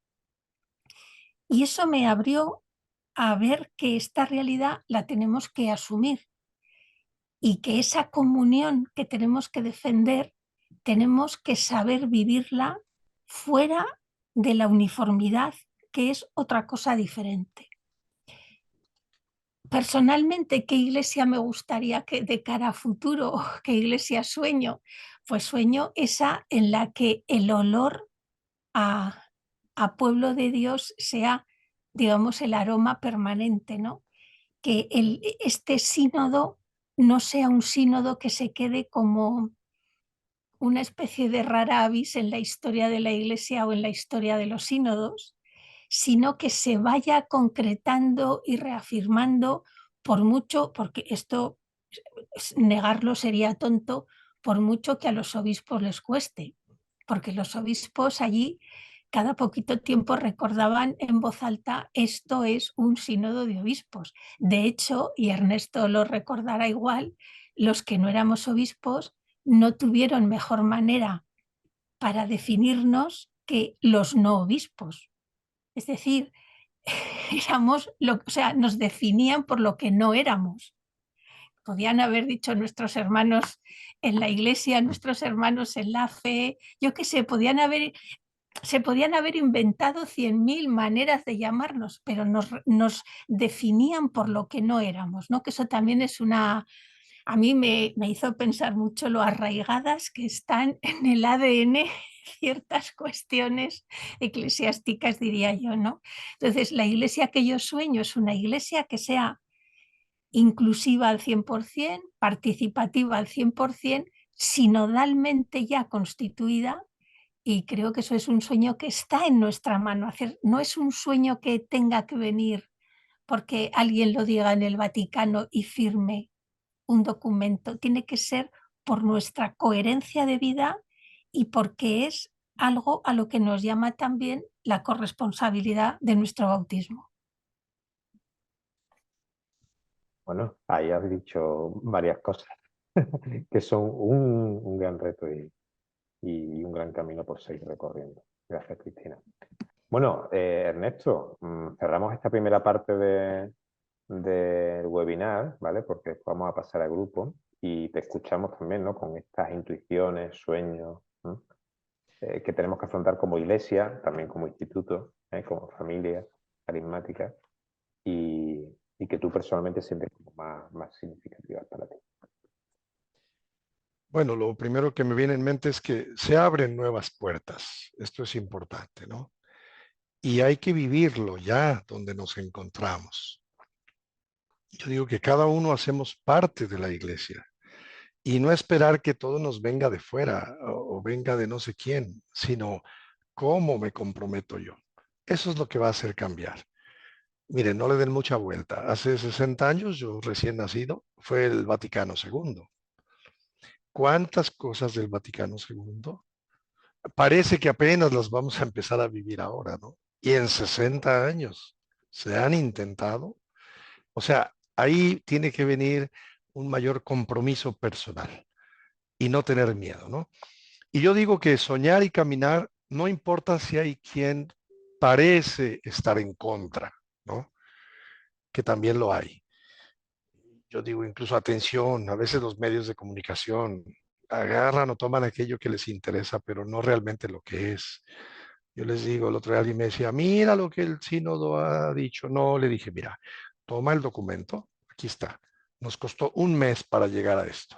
Y eso me abrió a ver que esta realidad la tenemos que asumir y que esa comunión que tenemos que defender, tenemos que saber vivirla fuera de la uniformidad, que es otra cosa diferente. Personalmente, ¿qué iglesia me gustaría que de cara a futuro, qué iglesia sueño? Pues sueño esa en la que el olor a pueblo de Dios sea, digamos, el aroma permanente, ¿no? Que este sínodo no sea un sínodo que se quede como una especie de rara avis en la historia de la iglesia o en la historia de los sínodos, sino que se vaya concretando y reafirmando por mucho, porque esto negarlo sería tonto, por mucho que a los obispos les cueste, porque los obispos allí cada poquito tiempo recordaban en voz alta, esto es un sínodo de obispos. De hecho, y Ernesto lo recordará igual, los que no éramos obispos no tuvieron mejor manera para definirnos que los no obispos. Es decir, nos definían por lo que no éramos. Podían haber dicho nuestros hermanos en la iglesia, nuestros hermanos en la fe, yo qué sé, se podían haber inventado 100.000 maneras de llamarnos, pero nos definían por lo que no éramos, ¿no? Que eso también es a mí me hizo pensar mucho lo arraigadas que están en el ADN ciertas cuestiones eclesiásticas, diría yo, ¿no? Entonces, la iglesia que yo sueño es una iglesia que sea inclusiva al 100%, participativa al 100%, sinodalmente ya constituida, y creo que eso es un sueño que está en nuestra mano hacer, no es un sueño que tenga que venir porque alguien lo diga en el Vaticano y firme un documento, tiene que ser por nuestra coherencia de vida y porque es algo a lo que nos llama también la corresponsabilidad de nuestro bautismo. Bueno, ahí has dicho varias cosas que son un gran reto y un gran camino por seguir recorriendo. Gracias, Cristina. Bueno, Ernesto, cerramos esta primera parte del webinar, ¿vale? Porque vamos a pasar al grupo y te escuchamos también, ¿no? Con estas intuiciones, sueños, ¿no? Que tenemos que afrontar como iglesia, también como instituto, como familia carismática y que tú personalmente sientes como más significativas para ti. Bueno, lo primero que me viene en mente es que se abren nuevas puertas. Esto es importante, ¿no? Y hay que vivirlo ya donde nos encontramos. Yo digo que cada uno hacemos parte de la iglesia Y no esperar que todo nos venga de fuera o venga de no sé quién, sino cómo me comprometo yo. Eso es lo que va a hacer cambiar. Miren, no le den mucha vuelta. Hace 60 años, yo recién nacido, fue el Vaticano II. ¿Cuántas cosas del Vaticano II? Parece que apenas las vamos a empezar a vivir ahora, ¿no? Y en 60 años se han intentado. O sea, ahí tiene que venir un mayor compromiso personal y no tener miedo, ¿no? Y yo digo que soñar y caminar, no importa si hay quien parece estar en contra, ¿no? Que también lo hay. Yo digo incluso atención, a veces los medios de comunicación agarran o toman aquello que les interesa, pero no realmente lo que es. Yo les digo, el otro día alguien me decía, mira lo que el sínodo ha dicho. No, le dije, mira, toma el documento, aquí está. Nos costó un mes para llegar a esto.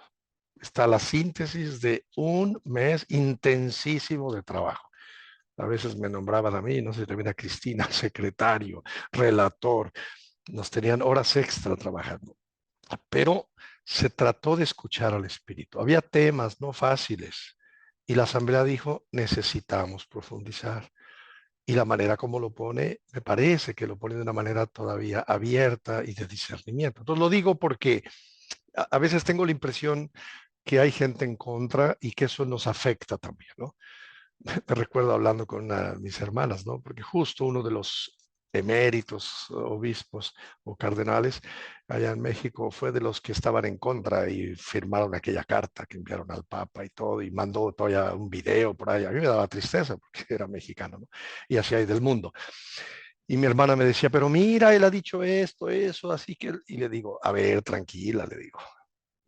Está la síntesis de un mes intensísimo de trabajo. A veces me nombraban a mí, no sé, también a Cristina, secretario, relator. Nos tenían horas extra trabajando. Pero se trató de escuchar al espíritu. Había temas no fáciles y la asamblea dijo, necesitamos profundizar. Y la manera como lo pone, me parece que lo pone de una manera todavía abierta y de discernimiento. Entonces lo digo porque a veces tengo la impresión que hay gente en contra y que eso nos afecta también, ¿no? Me recuerdo hablando con mis hermanas, ¿no? Porque justo uno de los eméritos obispos o cardenales allá en México fue de los que estaban en contra y firmaron aquella carta que enviaron al Papa y todo, y mandó todavía un video por ahí. A mí me daba tristeza porque era mexicano, ¿no? Y así hay del mundo. Y mi hermana me decía, pero mira, él ha dicho esto, eso, así que... Y le digo, a ver, tranquila, le digo.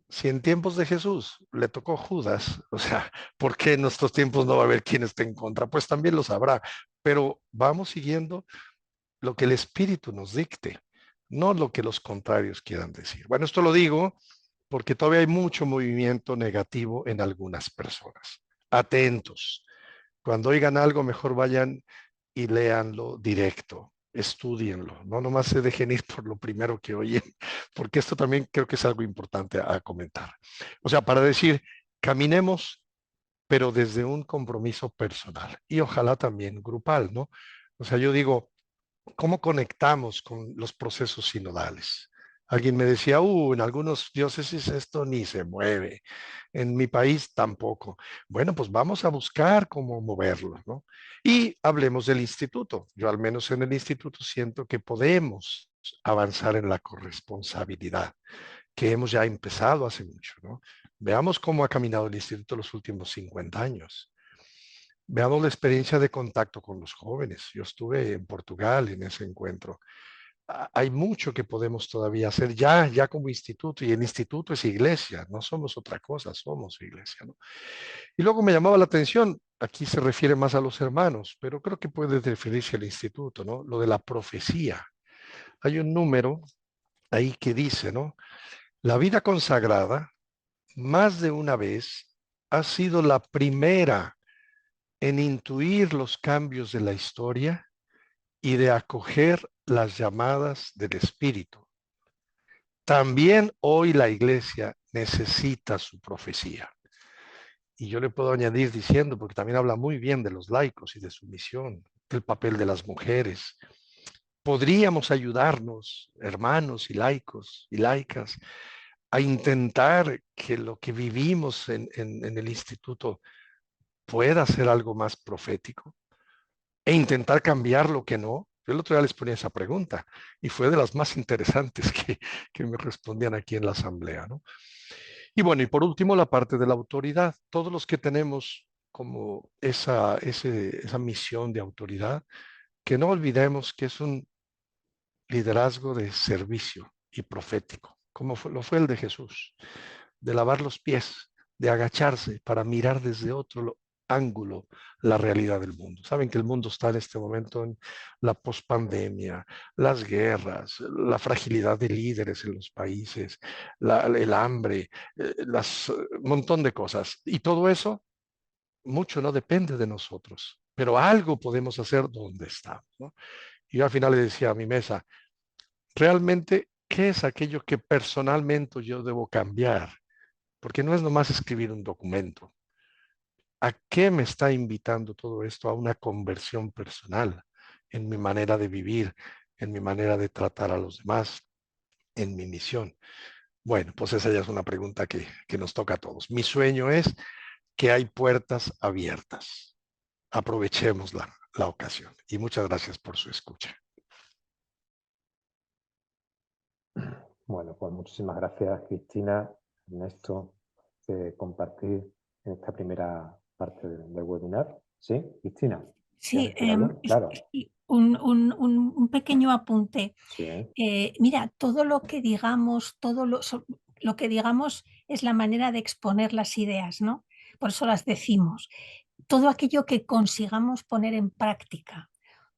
Si en tiempos de Jesús le tocó Judas, o sea, ¿por qué en nuestros tiempos no va a haber quien esté en contra? Pues también lo sabrá, pero vamos siguiendo lo que el Espíritu nos dicte, no lo que los contrarios quieran decir. Bueno, esto lo digo porque todavía hay mucho movimiento negativo en algunas personas. Atentos. Cuando oigan algo, mejor vayan y léanlo directo, estúdienlo, no nomás se dejen ir por lo primero que oyen, porque esto también creo que es algo importante a comentar. O sea, para decir, caminemos, pero desde un compromiso personal y ojalá también grupal, ¿no? O sea, yo digo, ¿cómo conectamos con los procesos sinodales? Alguien me decía, en algunos diócesis esto ni se mueve, en mi país tampoco. Bueno, pues vamos a buscar cómo moverlo, ¿no? Y hablemos del instituto. Yo al menos en el instituto siento que podemos avanzar en la corresponsabilidad, que hemos ya empezado hace mucho, ¿no? Veamos cómo ha caminado el instituto los últimos 50 años. Veamos la experiencia de contacto con los jóvenes. Yo estuve en Portugal en ese encuentro. Hay mucho que podemos todavía hacer ya como instituto, y el instituto es iglesia, no somos otra cosa, somos iglesia, ¿no? Y luego me llamaba la atención, aquí se refiere más a los hermanos, pero creo que puede referirse al instituto, ¿no? Lo de la profecía. Hay un número ahí que dice, ¿no? La vida consagrada, más de una vez, ha sido la primera en intuir los cambios de la historia y de acoger las llamadas del Espíritu. También hoy la iglesia necesita su profecía. Y yo le puedo añadir diciendo, porque también habla muy bien de los laicos y de su misión, del papel de las mujeres. Podríamos ayudarnos, hermanos y laicos y laicas, a intentar que lo que vivimos en el instituto pueda ser algo más profético e intentar cambiar lo que no. Yo el otro día les ponía esa pregunta y fue de las más interesantes que me respondían aquí en la asamblea, ¿no? Y bueno, y por último, la parte de la autoridad. Todos los que tenemos como esa misión de autoridad, que no olvidemos que es un liderazgo de servicio y profético, como lo fue el de Jesús, de lavar los pies, de agacharse para mirar desde otro ángulo la realidad del mundo. Saben que el mundo está en este momento en la pospandemia, las guerras, la fragilidad de líderes en los países, el hambre, un montón de cosas. Y todo eso, mucho no depende de nosotros, pero algo podemos hacer donde estamos, ¿no? Y yo al final le decía a mi mesa, realmente, ¿qué es aquello que personalmente yo debo cambiar porque no es nomás escribir un documento. ¿A qué me está invitando todo esto? A una conversión personal en mi manera de vivir, en mi manera de tratar a los demás, en mi misión. Bueno, pues esa ya es una pregunta que nos toca a todos. Mi sueño es que hay puertas abiertas. Aprovechemos la ocasión. Y muchas gracias por su escucha. Bueno, pues muchísimas gracias, Cristina, Ernesto, de compartir en esta primera parte del webinar. ¿Sí, Cristina? Sí, Claro. un pequeño apunte. Sí. Mira, todo lo que digamos, lo que digamos es la manera de exponer las ideas, ¿no? Por eso las decimos. Todo aquello que consigamos poner en práctica,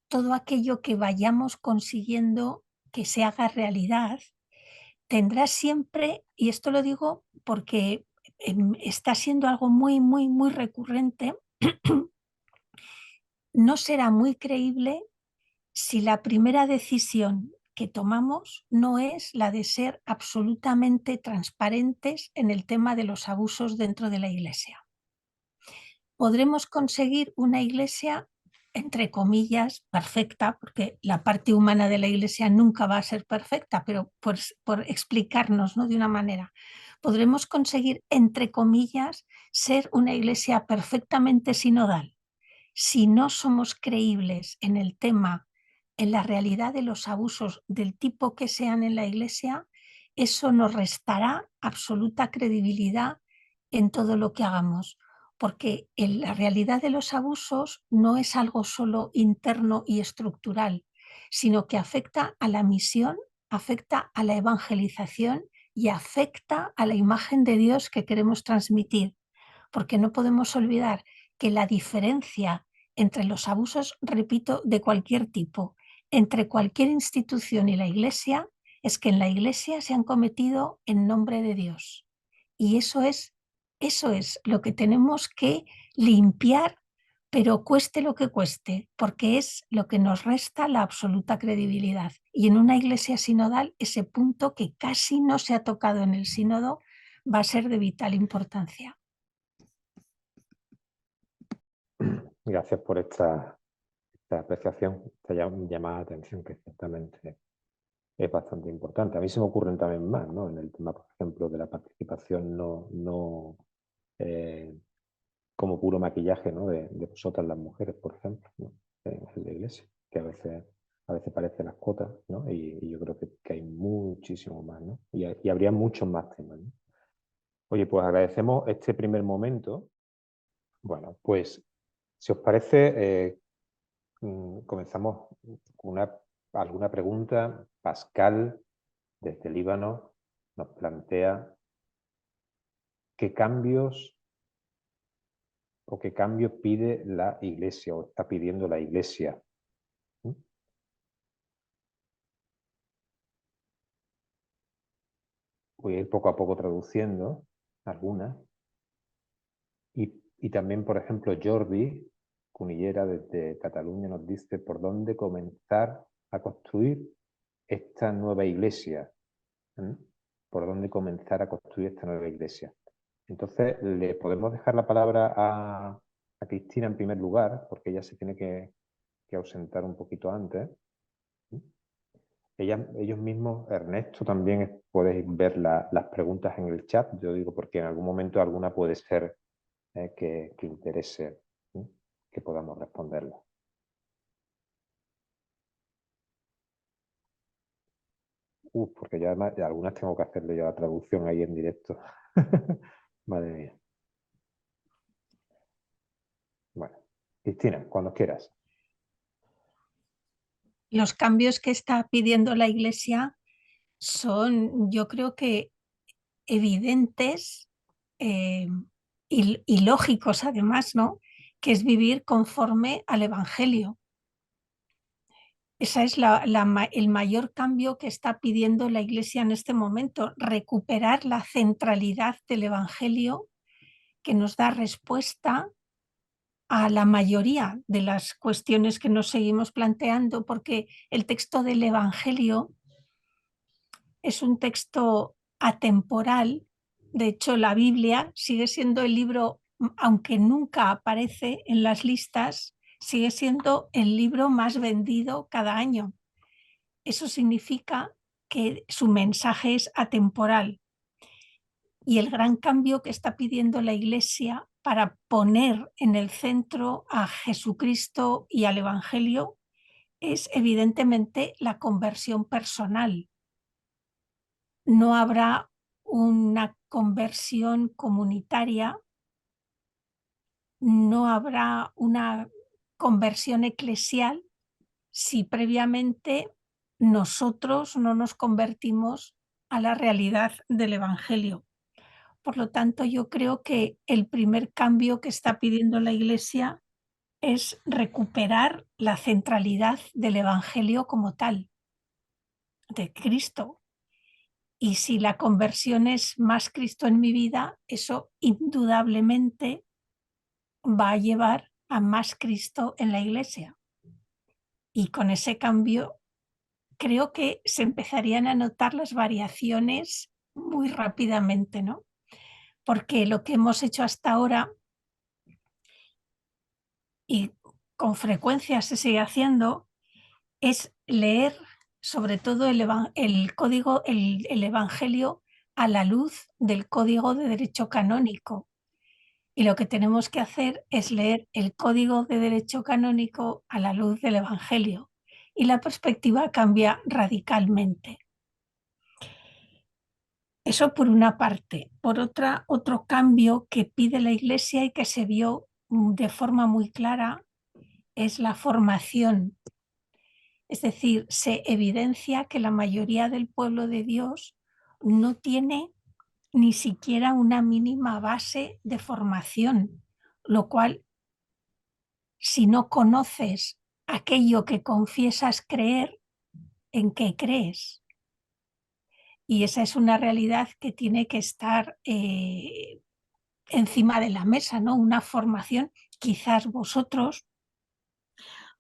todo aquello que vayamos consiguiendo que se haga realidad, tendrá siempre, y esto lo digo porque está siendo algo muy, muy, muy recurrente, no será muy creíble si la primera decisión que tomamos no es la de ser absolutamente transparentes en el tema de los abusos dentro de la Iglesia. Podremos conseguir una Iglesia, entre comillas, perfecta, porque la parte humana de la Iglesia nunca va a ser perfecta, pero por explicarnos, ¿no?, de una manera, podremos conseguir, entre comillas, ser una Iglesia perfectamente sinodal. Si no somos creíbles en el tema, en la realidad de los abusos del tipo que sean en la Iglesia, eso nos restará absoluta credibilidad en todo lo que hagamos, porque en la realidad de los abusos no es algo solo interno y estructural, sino que afecta a la misión, afecta a la evangelización y afecta a la imagen de Dios que queremos transmitir, porque no podemos olvidar que la diferencia entre los abusos, repito, de cualquier tipo, entre cualquier institución y la Iglesia, es que en la Iglesia se han cometido en nombre de Dios. Y eso es lo que tenemos que limpiar, pero cueste lo que cueste, porque es lo que nos resta la absoluta credibilidad. Y en una Iglesia sinodal, ese punto que casi no se ha tocado en el sínodo va a ser de vital importancia. Gracias por esta apreciación, esta llamada de atención que ciertamente es bastante importante. A mí se me ocurren también más, ¿no? En el tema, por ejemplo, de la participación no como puro maquillaje, ¿no?, de vosotras las mujeres, por ejemplo, ¿no?, en la Iglesia, que a veces parecen las cuotas, ¿no? Y yo creo que hay muchísimo más, ¿no? Y habría muchos más temas, ¿no? Oye, pues agradecemos este primer momento. Bueno, pues, si os parece, comenzamos con alguna pregunta. Pascal, desde Líbano, nos plantea qué cambios o qué cambio pide la Iglesia o está pidiendo la Iglesia. Voy a ir poco a poco traduciendo algunas. Y también, por ejemplo, Jordi Cunillera desde Cataluña nos dice por dónde comenzar a construir esta nueva iglesia. Por dónde comenzar a construir esta nueva iglesia. Entonces, le podemos dejar la palabra a Cristina en primer lugar, porque ella se tiene que ausentar un poquito antes. Ellos mismos, Ernesto, también podéis ver las preguntas en el chat. Yo digo porque en algún momento alguna puede ser que interese, que podamos responderla. Porque ya además algunas tengo que hacerle yo la traducción ahí en directo. Madre mía. Bueno, Cristina, cuando quieras. Los cambios que está pidiendo la Iglesia son, yo creo que evidentes y lógicos además, ¿no?, que es vivir conforme al Evangelio. Ese es el mayor cambio que está pidiendo la Iglesia en este momento, recuperar la centralidad del Evangelio que nos da respuesta a la mayoría de las cuestiones que nos seguimos planteando, porque el texto del Evangelio es un texto atemporal De hecho, la Biblia sigue siendo el libro, aunque nunca aparece en las listas, sigue siendo el libro más vendido cada año. Eso significa que su mensaje es atemporal. Y el gran cambio que está pidiendo la Iglesia para poner en el centro a Jesucristo y al Evangelio es evidentemente la conversión personal. No habrá una conversión comunitaria, no habrá una conversión eclesial si previamente nosotros no nos convertimos a la realidad del Evangelio. Por lo tanto, yo creo que el primer cambio que está pidiendo la Iglesia es recuperar la centralidad del Evangelio como tal, de Cristo. Y si la conversión es más Cristo en mi vida, eso indudablemente va a llevar a más Cristo en la Iglesia. Y con ese cambio creo que se empezarían a notar las variaciones muy rápidamente, ¿no? Porque lo que hemos hecho hasta ahora, y con frecuencia se sigue haciendo, es leer sobre todo el código, el Evangelio a la luz del Código de Derecho Canónico. Y lo que tenemos que hacer es leer el Código de Derecho Canónico a la luz del Evangelio. Y la perspectiva cambia radicalmente. Eso por una parte. Por otra, otro cambio que pide la Iglesia y que se vio de forma muy clara es la formación. Es decir, se evidencia que la mayoría del pueblo de Dios no tiene ni siquiera una mínima base de formación, lo cual, si no conoces aquello que confiesas creer, ¿en qué crees? Y esa es una realidad que tiene que estar encima de la mesa, ¿no? Una formación, quizás vosotros,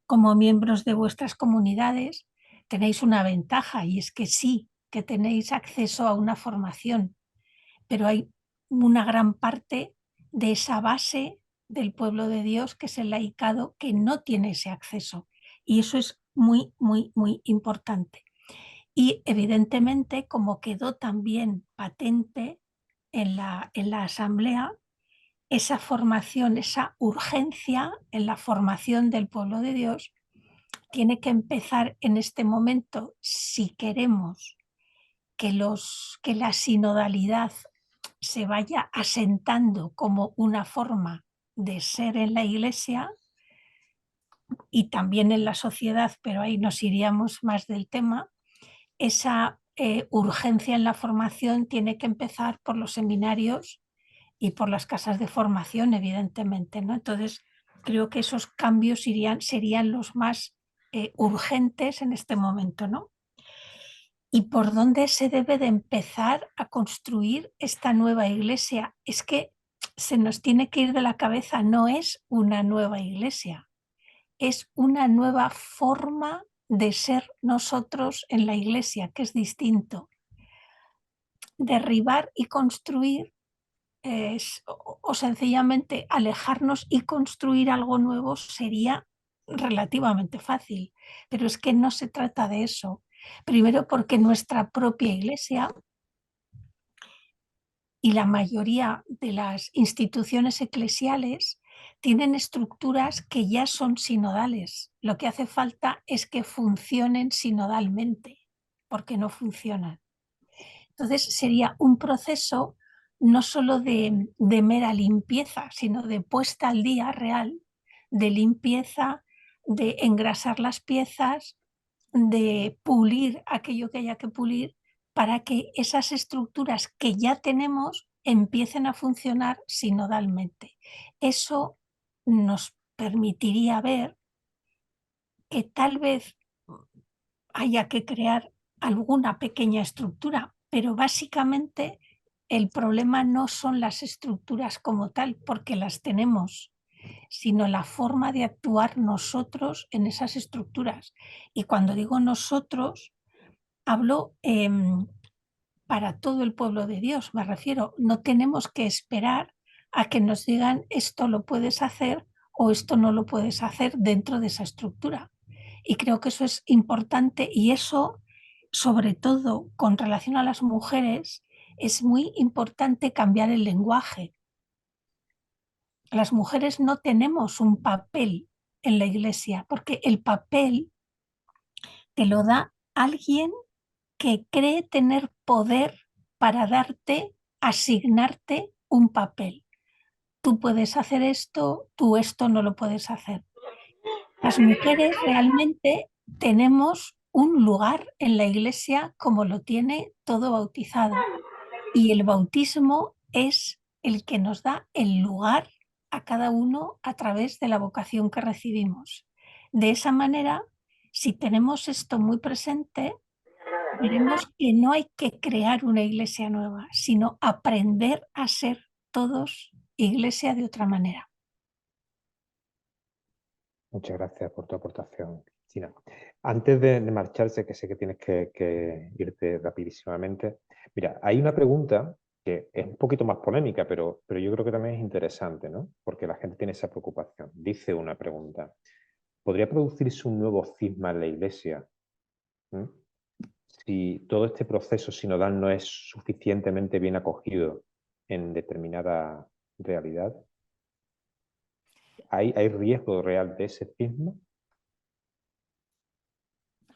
como miembros de vuestras comunidades, tenéis una ventaja y es que sí, que tenéis acceso a una formación, pero hay una gran parte de esa base del pueblo de Dios, que es el laicado, que no tiene ese acceso. Y eso es muy, muy, muy importante. Y evidentemente, como quedó también patente en la asamblea, esa formación, esa urgencia en la formación del pueblo de Dios tiene que empezar en este momento si queremos que la sinodalidad se vaya asentando como una forma de ser en la Iglesia y también en la sociedad, pero ahí nos iríamos más del tema. Esa urgencia en la formación tiene que empezar por los seminarios y por las casas de formación, evidentemente, ¿no? Entonces, creo que esos cambios serían los más urgentes en este momento, ¿no? ¿Y por dónde se debe de empezar a construir esta nueva iglesia? Es que se nos tiene que ir de la cabeza, no es una nueva iglesia, es una nueva forma de ser nosotros en la iglesia, que es distinto. Derribar y construir o sencillamente alejarnos y construir algo nuevo sería relativamente fácil, pero es que no se trata de eso. Primero porque nuestra propia iglesia y la mayoría de las instituciones eclesiales tienen estructuras que ya son sinodales. Lo que hace falta es que funcionen sinodalmente, porque no funcionan. Entonces sería un proceso no solo de mera limpieza, sino de puesta al día real, de limpieza, de engrasar las piezas, de pulir aquello que haya que pulir, para que esas estructuras que ya tenemos empiecen a funcionar sinodalmente. Eso nos permitiría ver que tal vez haya que crear alguna pequeña estructura, pero básicamente el problema no son las estructuras como tal, porque las tenemos, sino la forma de actuar nosotros en esas estructuras. Y cuando digo nosotros, hablo para todo el pueblo de Dios, me refiero. No tenemos que esperar a que nos digan esto lo puedes hacer o esto no lo puedes hacer dentro de esa estructura. Y creo que eso es importante y eso, sobre todo con relación a las mujeres, es muy importante cambiar el lenguaje. Las mujeres no tenemos un papel en la iglesia porque el papel te lo da alguien que cree tener poder para darte, asignarte un papel. Tú puedes hacer esto, tú esto no lo puedes hacer. Las mujeres realmente tenemos un lugar en la iglesia como lo tiene todo bautizado. Y el bautismo es el que nos da el lugar a cada uno a través de la vocación que recibimos. De esa manera, si tenemos esto muy presente, veremos que no hay que crear una iglesia nueva, sino aprender a ser todos iglesia de otra manera. Muchas gracias por tu aportación, Cristina. Antes de marcharse, que sé que tienes que irte rapidísimamente, mira, hay una pregunta que es un poquito más polémica, pero yo creo que también es interesante, ¿no? Porque la gente tiene esa preocupación. Dice una pregunta: ¿podría producirse un nuevo cisma en la Iglesia? Si todo este proceso sinodal no es suficientemente bien acogido en determinada realidad, ¿hay riesgo real de ese cisma?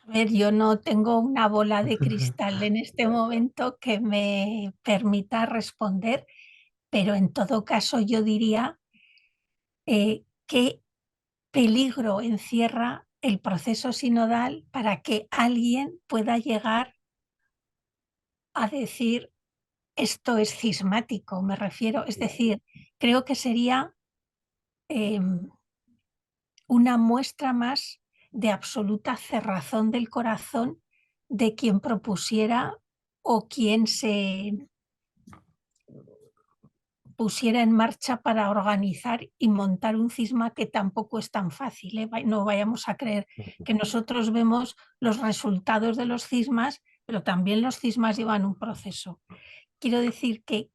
A ver, yo no tengo una bola de cristal en este momento que me permita responder, pero en todo caso yo diría qué peligro encierra el proceso sinodal para que alguien pueda llegar a decir esto es cismático, me refiero. Es decir, creo que sería una muestra más de absoluta cerrazón del corazón de quien propusiera o quien se pusiera en marcha para organizar y montar un cisma que tampoco es tan fácil, ¿eh? No vayamos a creer que nosotros vemos los resultados de los cismas, pero también los cismas llevan un proceso. Quiero decir que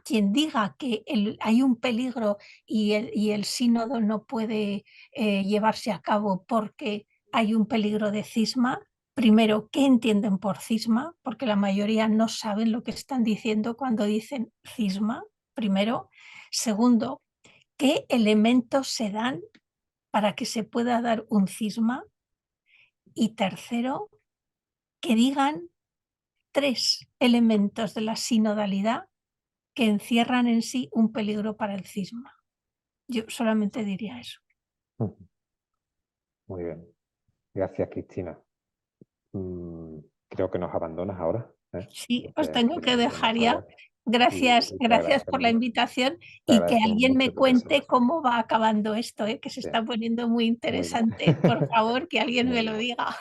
quien diga que hay un peligro y el sínodo no puede llevarse a cabo porque hay un peligro de cisma, primero, ¿qué entienden por cisma? Porque la mayoría no saben lo que están diciendo cuando dicen cisma, primero. Segundo, ¿qué elementos se dan para que se pueda dar un cisma? Y tercero, que digan 3 elementos de la sinodalidad que encierran en sí un peligro para el cisma. Yo solamente diría eso. Muy bien. Gracias, Cristina. Creo que nos abandonas ahora, ¿eh? Sí, Porque os tengo que tenemos dejar que ya. hablar. Gracias, Y te gracias por la agradecemos, invitación te y que agradecemos alguien me mucho tu presencia. cuente cómo va acabando esto, que se Sí. está poniendo muy Muy interesante. bien. Por favor, que alguien Muy me lo bien. diga.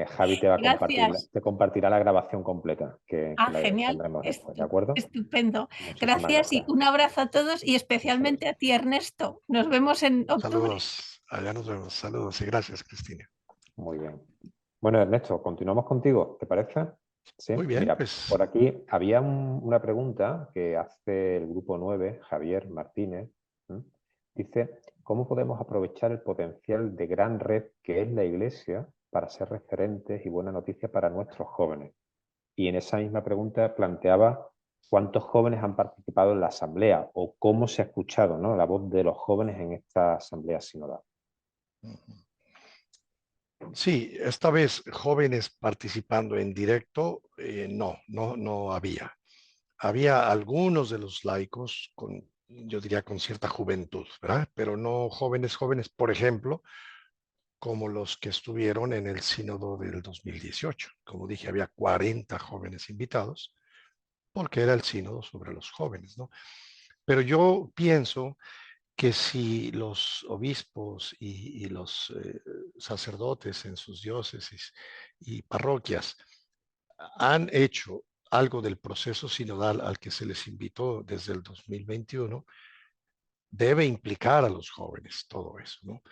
Javi te va a Gracias. te compartirá la grabación completa que la Genial. pondremos después, ¿de acuerdo? Estupendo. Muchísimas Gracias y gracias. un abrazo a todos y Un especialmente saludo. a ti, Ernesto. Nos vemos en octubre. Saludos, allá nos vemos. Saludos y gracias, Cristina. Muy bien. Bueno, Ernesto, continuamos contigo, ¿te parece? Sí. Muy bien, Mira, pues. por aquí había una pregunta que hace el grupo 9, Javier Martínez. Dice: ¿cómo podemos aprovechar el potencial de gran red que es la Iglesia para ser referentes y buena noticia para nuestros jóvenes? Y en esa misma pregunta planteaba cuántos jóvenes han participado en la asamblea o cómo se ha escuchado, ¿no?, la voz de los jóvenes en esta asamblea sinodal. Sí, esta vez jóvenes participando en directo, no había. Había algunos de los laicos yo diría con cierta juventud, ¿verdad? Pero no jóvenes, por ejemplo, como los que estuvieron en el sínodo del 2018. Como dije, había 40 jóvenes invitados, porque era el sínodo sobre los jóvenes, ¿no? Pero yo pienso que si los obispos y los sacerdotes en sus diócesis y parroquias han hecho algo del proceso sinodal al que se les invitó desde el 2021, debe implicar a los jóvenes todo eso, ¿no?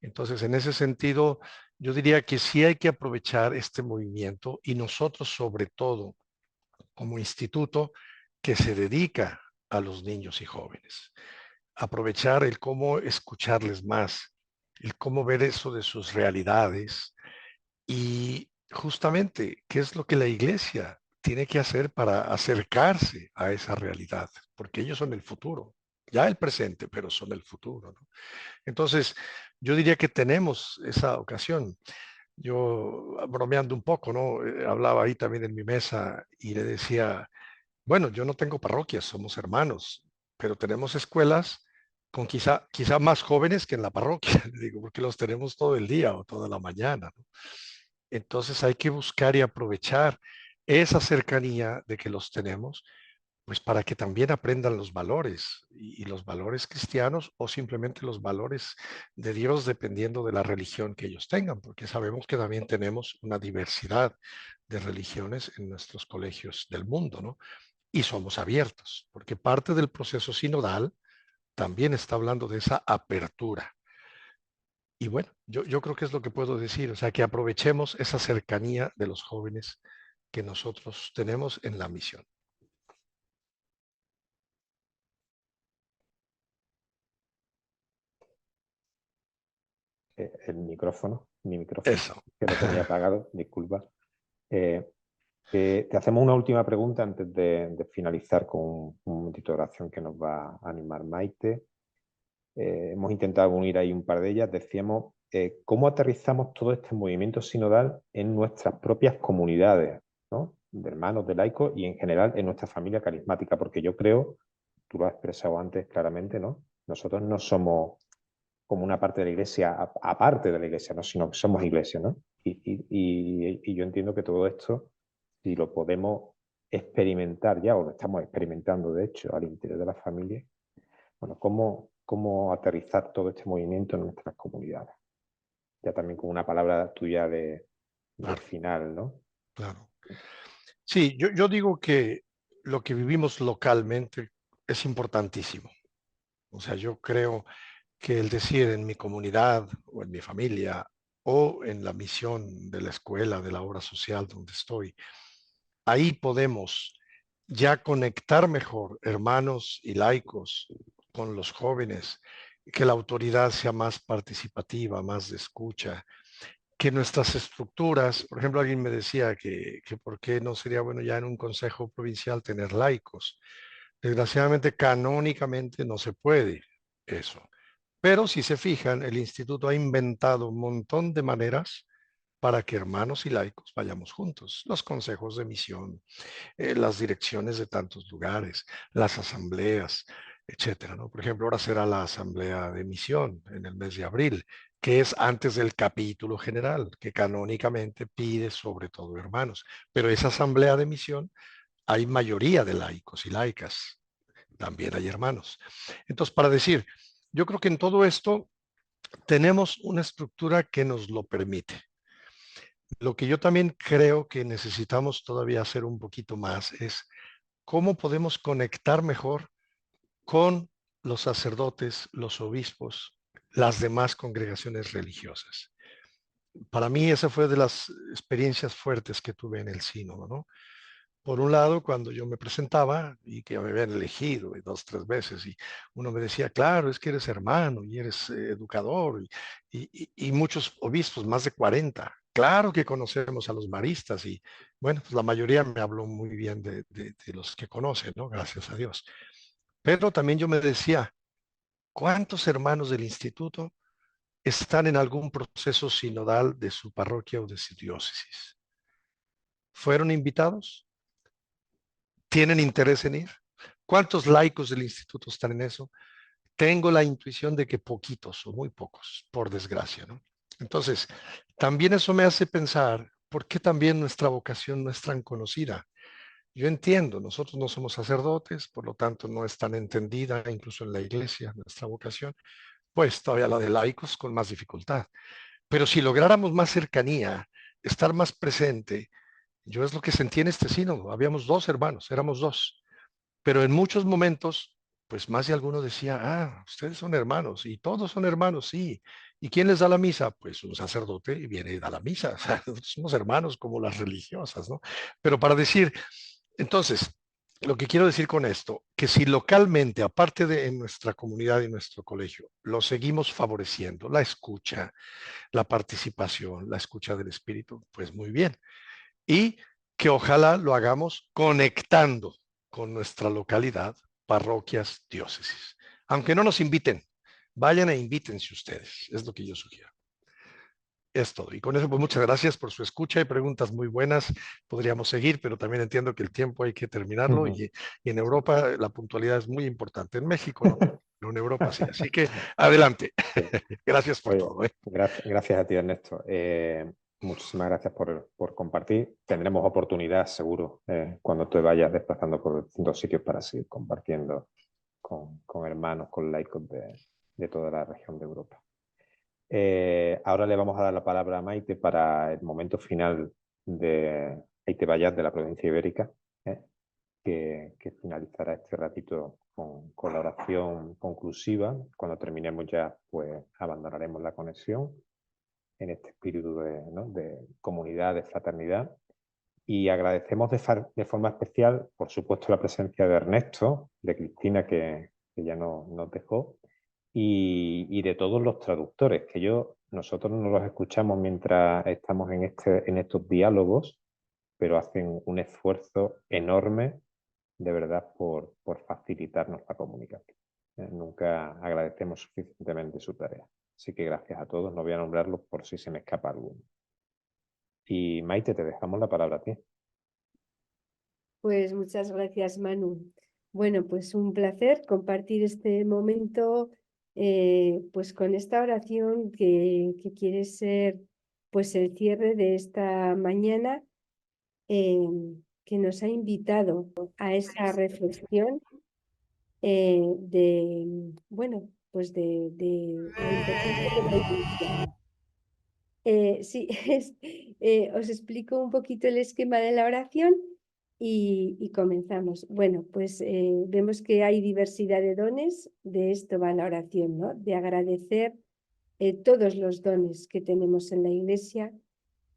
Entonces, en ese sentido, yo diría que sí hay que aprovechar este movimiento y nosotros, sobre todo, como instituto que se dedica a los niños y jóvenes. Aprovechar el cómo escucharles más, el cómo ver eso de sus realidades y justamente qué es lo que la iglesia tiene que hacer para acercarse a esa realidad, porque ellos son el futuro, ya el presente, pero son el futuro, ¿no? Entonces, yo diría que tenemos esa ocasión. Yo, bromeando un poco, ¿no? Hablaba ahí también en mi mesa y le decía, bueno, yo no tengo parroquias, somos hermanos, pero tenemos escuelas con quizá más jóvenes que en la parroquia, le digo, porque los tenemos todo el día o toda la mañana, ¿no? Entonces hay que buscar y aprovechar esa cercanía de que los tenemos, pues para que también aprendan los valores y los valores cristianos o simplemente los valores de Dios dependiendo de la religión que ellos tengan, porque sabemos que también tenemos una diversidad de religiones en nuestros colegios del mundo, ¿no? Y somos abiertos, porque parte del proceso sinodal también está hablando de esa apertura. Y bueno, yo creo que es lo que puedo decir, o sea, que aprovechemos esa cercanía de los jóvenes que nosotros tenemos en la misión. Mi micrófono, Eso. que lo tenía apagado, disculpa. Te hacemos una última pregunta antes de finalizar con un momentito de oración que nos va a animar Maite. Hemos intentado unir ahí un par de ellas. Decíamos, ¿cómo aterrizamos todo este movimiento sinodal en nuestras propias comunidades, ¿no? De hermanos, de laicos y en general en nuestra familia carismática? Porque yo creo, tú lo has expresado antes claramente, ¿no? Nosotros no somos como una parte de la iglesia, aparte de la iglesia, ¿no? Sino que somos iglesia, ¿no? Y yo entiendo que todo esto, si lo podemos experimentar ya, o lo estamos experimentando de hecho al interior de la familia, bueno, ¿cómo aterrizar todo este movimiento en nuestras comunidades? Ya también con una palabra tuya de Claro. final, ¿no? Claro. Sí, yo digo que lo que vivimos localmente es importantísimo. O sea, yo creo que el decir en mi comunidad o en mi familia o en la misión de la escuela, de la obra social donde estoy, ahí podemos ya conectar mejor hermanos y laicos con los jóvenes, que la autoridad sea más participativa, más de escucha, que nuestras estructuras, por ejemplo, alguien me decía que por qué no sería bueno ya en un consejo provincial tener laicos. Desgraciadamente, canónicamente no se puede eso. Pero si se fijan, el instituto ha inventado un montón de maneras para que hermanos y laicos vayamos juntos. Los consejos de misión, las direcciones de tantos lugares, las asambleas, etcétera, ¿no? Por ejemplo, ahora será la asamblea de misión en el mes de abril, que es antes del capítulo general, que canónicamente pide sobre todo hermanos. Pero esa asamblea de misión hay mayoría de laicos y laicas, también hay hermanos. Entonces, para decir, yo creo que en todo esto tenemos una estructura que nos lo permite. Lo que yo también creo que necesitamos todavía hacer un poquito más es cómo podemos conectar mejor con los sacerdotes, los obispos, las demás congregaciones religiosas. Para mí esa fue de las experiencias fuertes que tuve en el sínodo, ¿no? Por un lado, cuando yo me presentaba y que me habían elegido 2, 3 veces y uno me decía, claro, es que eres hermano y eres educador y muchos obispos, más de 40. Claro que conocemos a los maristas y bueno, pues la mayoría me habló muy bien de los que conocen, ¿no? Gracias a Dios. Pero también yo me decía, ¿cuántos hermanos del instituto están en algún proceso sinodal de su parroquia o de su diócesis? ¿Fueron invitados? ¿Tienen interés en ir? ¿Cuántos laicos del instituto están en eso? Tengo la intuición de que poquitos o muy pocos, por desgracia, ¿no? Entonces, también eso me hace pensar, ¿por qué también nuestra vocación no es tan conocida? Yo entiendo, nosotros no somos sacerdotes, por lo tanto no es tan entendida, incluso en la iglesia, nuestra vocación, pues todavía la de laicos con más dificultad. Pero si lográramos más cercanía, estar más presente, yo es lo que sentí en este sínodo, habíamos 2 hermanos, éramos 2. Pero en muchos momentos, pues más de alguno decía, ah, ustedes son hermanos y todos son hermanos, sí. ¿Y quién les da la misa? Pues un sacerdote y viene y da la misa. O sea, somos hermanos como las religiosas, ¿no? Pero para decir, Entonces, lo que quiero decir con esto, que si localmente, aparte de en nuestra comunidad y nuestro colegio, lo seguimos favoreciendo, la escucha, la participación, la escucha del espíritu, pues muy bien. Y que ojalá lo hagamos conectando con nuestra localidad, parroquias, diócesis. Aunque no nos inviten, vayan e invítense ustedes, es lo que yo sugiero. Es todo. Y con eso, pues muchas gracias por su escucha y preguntas muy buenas. Podríamos seguir, pero también entiendo que el tiempo hay que terminarlo y en Europa la puntualidad es muy importante. En México no, pero en Europa sí. Así que adelante. Sí. Gracias por Oye, todo. gracias a ti, Ernesto. Muchísimas gracias por compartir. Tendremos oportunidad, seguro, cuando te vayas desplazando por distintos sitios para seguir compartiendo con hermanos, con laicos de toda la región de Europa. Ahora le vamos a dar la palabra a Maite para el momento final de Aite Bayat de la provincia ibérica, que finalizará este ratito con la oración conclusiva. Cuando terminemos ya, pues abandonaremos la conexión en este espíritu de comunidad, de fraternidad. Y agradecemos de forma especial, por supuesto, la presencia de Ernesto, de Cristina, que ya nos dejó, y de todos los traductores, que nosotros no los escuchamos mientras estamos en estos diálogos, pero hacen un esfuerzo enorme, de verdad, por facilitarnos la comunicación. Nunca agradecemos suficientemente su tarea. Así que gracias a todos, no voy a nombrarlos por si se me escapa alguno. Y Maite, te dejamos la palabra a ti. Pues muchas gracias, Manu. Bueno, pues un placer compartir este momento pues con esta oración que quiere ser pues el cierre de esta mañana que nos ha invitado a esa reflexión bueno, pues de la importancia de la Iglesia. Sí, os explico un poquito el esquema de la oración y comenzamos. Bueno, pues vemos que hay diversidad de dones, de esto va la oración, ¿no? De agradecer todos los dones que tenemos en la Iglesia,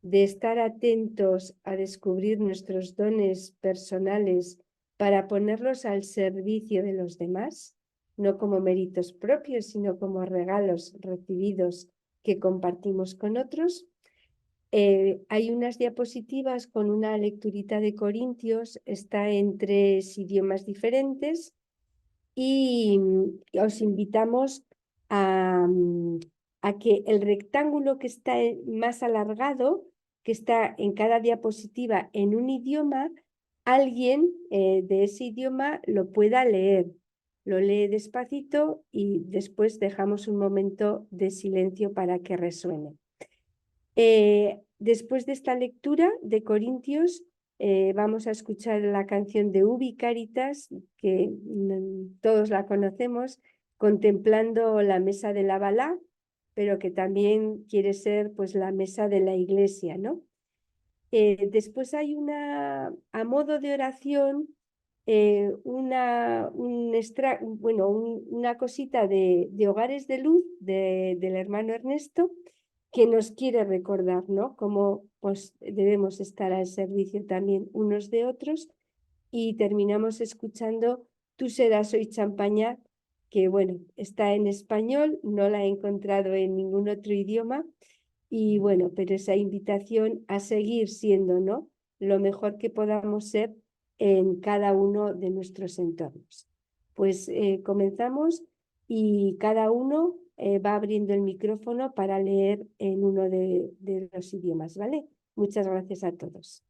de estar atentos a descubrir nuestros dones personales para ponerlos al servicio de los demás, no como méritos propios, sino como regalos recibidos que compartimos con otros. Hay unas diapositivas con una lecturita de Corintios, está en 3 idiomas diferentes y os invitamos a que el rectángulo que está más alargado, que está en cada diapositiva en un idioma, alguien de ese idioma lo pueda leer. Lo lee despacito y después dejamos un momento de silencio para que resuene. Después de esta lectura de Corintios, vamos a escuchar la canción de Ubi Caritas, que todos la conocemos, contemplando la mesa de la Balá, pero que también quiere ser pues la mesa de la iglesia, ¿no? Después hay una, a modo de oración, una cosita de Hogares de Luz del hermano Ernesto, que nos quiere recordar, ¿no? Cómo pues, debemos estar al servicio también unos de otros. Y terminamos escuchando Tú serás hoy champaña, que bueno, está en español, no la he encontrado en ningún otro idioma. Y bueno, pero esa invitación a seguir siendo, ¿no? Lo mejor que podamos ser en cada uno de nuestros entornos. Pues comenzamos y cada uno va abriendo el micrófono para leer en uno de los idiomas, ¿vale? Muchas gracias a todos.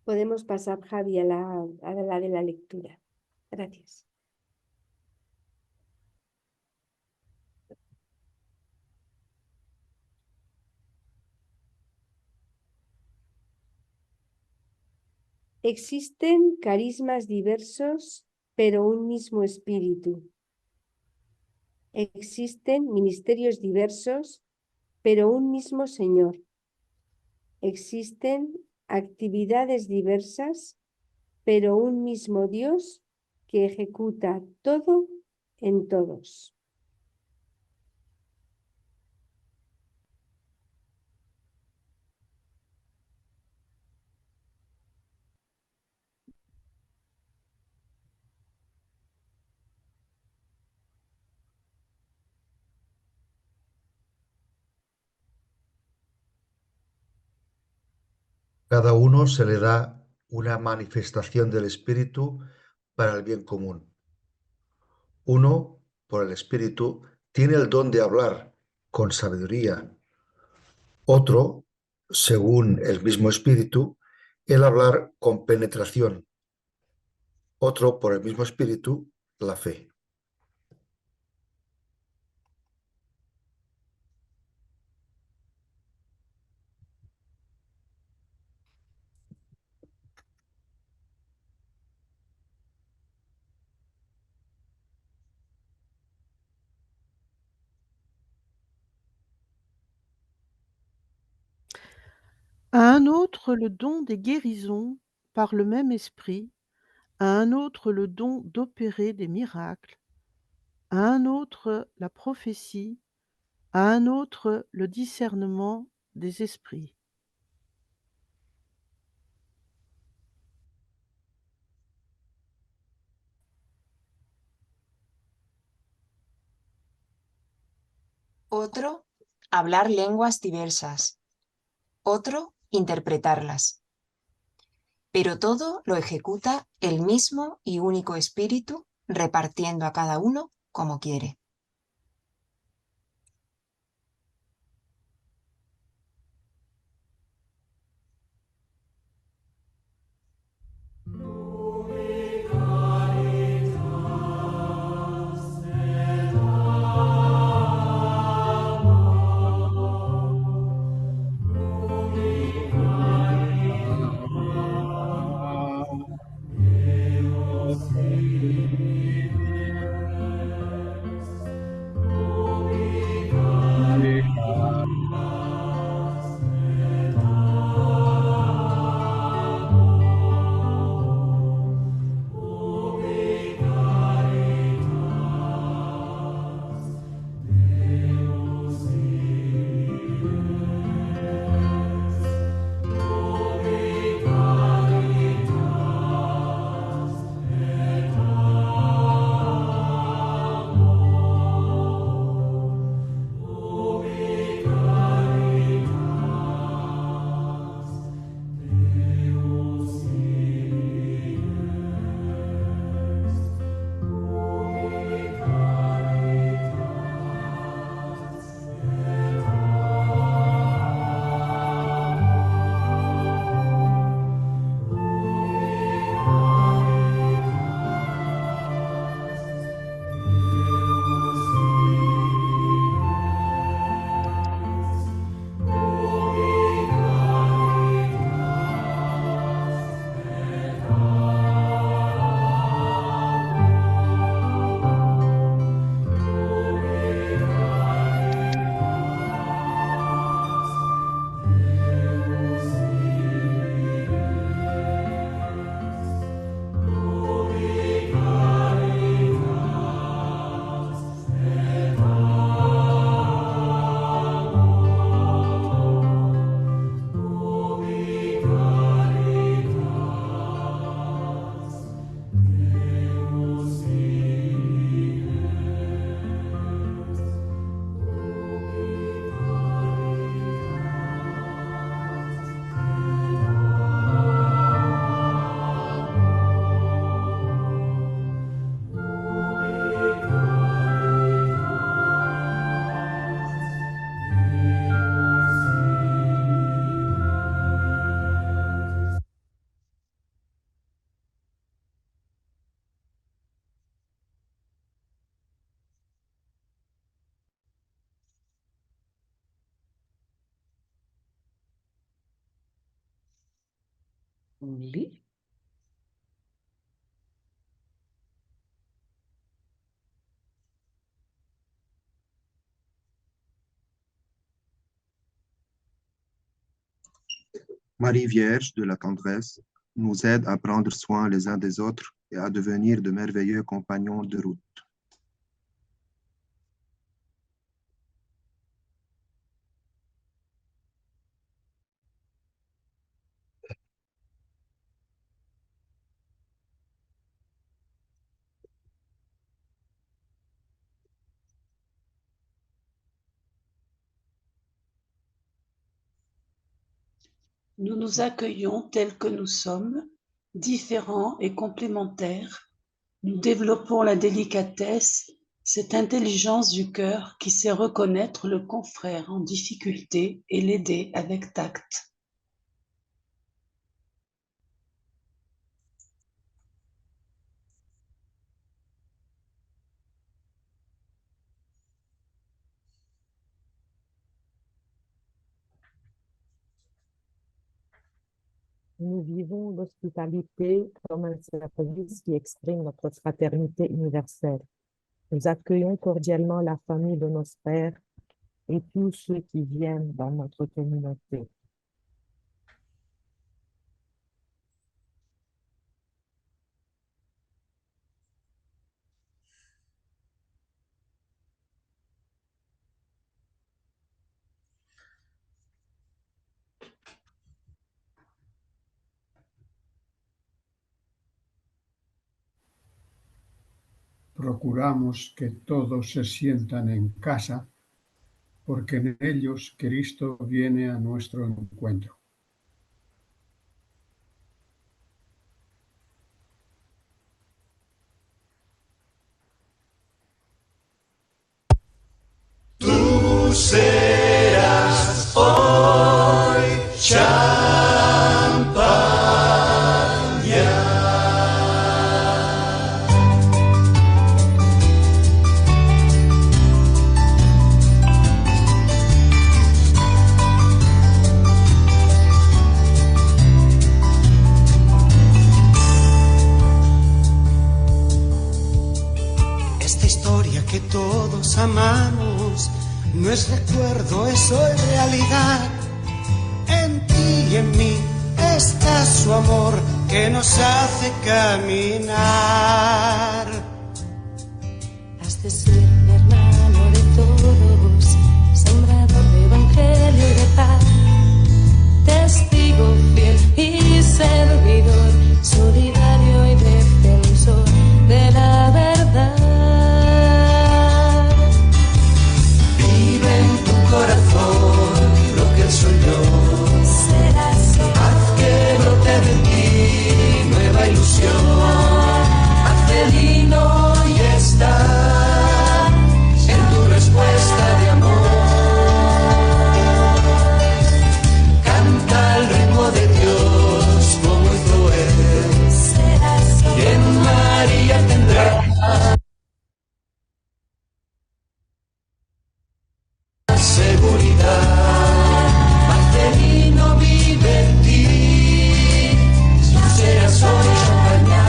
Podemos pasar, Javi, a la de la lectura. Gracias. Existen carismas diversos, pero un mismo espíritu. Existen ministerios diversos, pero un mismo Señor. Existen actividades diversas, pero un mismo Dios que ejecuta todo en todos. Cada uno se le da una manifestación del Espíritu para el bien común. Uno, por el Espíritu, tiene el don de hablar con sabiduría. Otro, según el mismo Espíritu, el hablar con penetración. Otro, por el mismo Espíritu, la fe. À un autre le don des guérisons par le même esprit, à un autre le don d'opérer des miracles, à un autre la prophétie, à un autre le discernement des esprits. Otro, hablar lenguas diversas. Otro, interpretarlas. Pero todo lo ejecuta el mismo y único Espíritu, repartiendo a cada uno como quiere. Only? Marie Vierge de la tendresse nous aide à prendre soin les uns des autres et à devenir de merveilleux compagnons de route. Nous nous accueillons tels que nous sommes, différents et complémentaires. Nous développons la délicatesse, cette intelligence du cœur qui sait reconnaître le confrère en difficulté et l'aider avec tact. Nous vivons l'hospitalité comme un service qui exprime notre fraternité universelle. Nous accueillons cordialement la famille de nos frères et tous ceux qui viennent dans notre communauté. Procuramos que todos se sientan en casa, porque en ellos Cristo viene a nuestro encuentro. Tú serás hoy Esta historia que todos amamos no es recuerdo, es hoy realidad. En ti y en mí está su amor que nos hace caminar. Has de ser hermano de todos, sembrador de evangelio y de paz, testigo fiel y servidor, solidario y defensor de la verdad. Vive en tu corazón lo que él soñó. Serás hoy. Haz que brote de ti nueva ilusión. Haz el hino y está en tu respuesta de amor. Canta el ritmo de Dios como hizo él. Serás hoy. Y en María tendrás seguridad. Marcelino vive en ti, tú serás hoy champaña.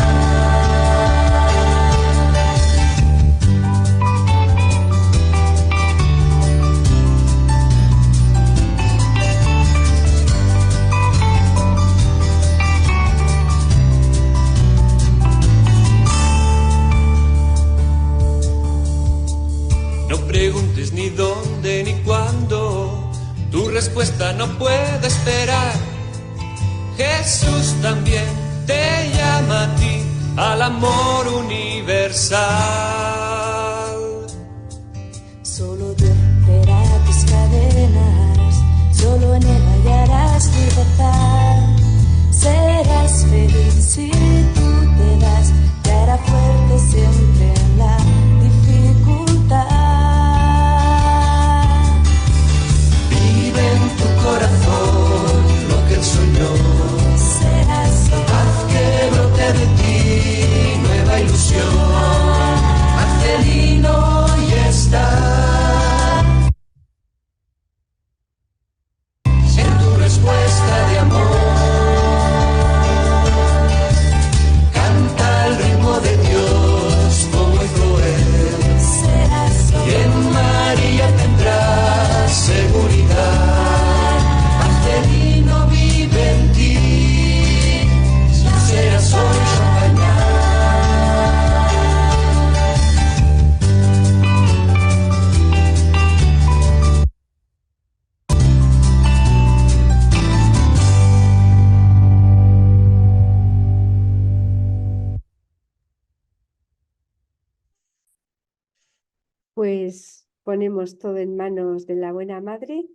No preguntes ni dónde ni cuándo, tu respuesta no puede esperar. Jesús también te llama a ti, al amor universal. Solo romperá tus cadenas, solo en él hallarás libertad. Serás feliz si tú te das, te hará fuerte siempre en la dificultad. Vive en tu corazón lo que él soñó. Serás hoy. Haz que brote de ti nueva ilusión. Marcelino y está en tu respuesta de amor. Canta el ritmo de Dios como hizo él. Serás Y hoy. en María tendrás seguridad. Marcelino vive en ti, tú serás hoy champaña. Pues ponemos todo en manos de la Buena Madre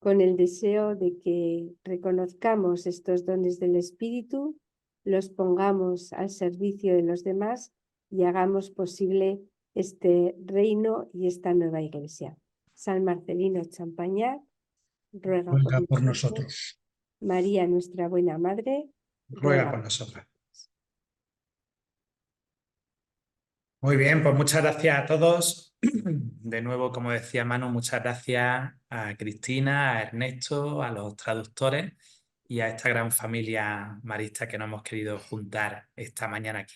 con el deseo de que reconozcamos estos dones del Espíritu, los pongamos al servicio de los demás y hagamos posible este reino y esta nueva iglesia. San Marcelino Champañat, ruega por nosotros. María, nuestra buena Madre, Ruega por nosotros. Muy bien, pues muchas gracias a todos. De nuevo, como decía Manu, muchas gracias a Cristina, a Ernesto, a los traductores y a esta gran familia marista que nos hemos querido juntar esta mañana aquí.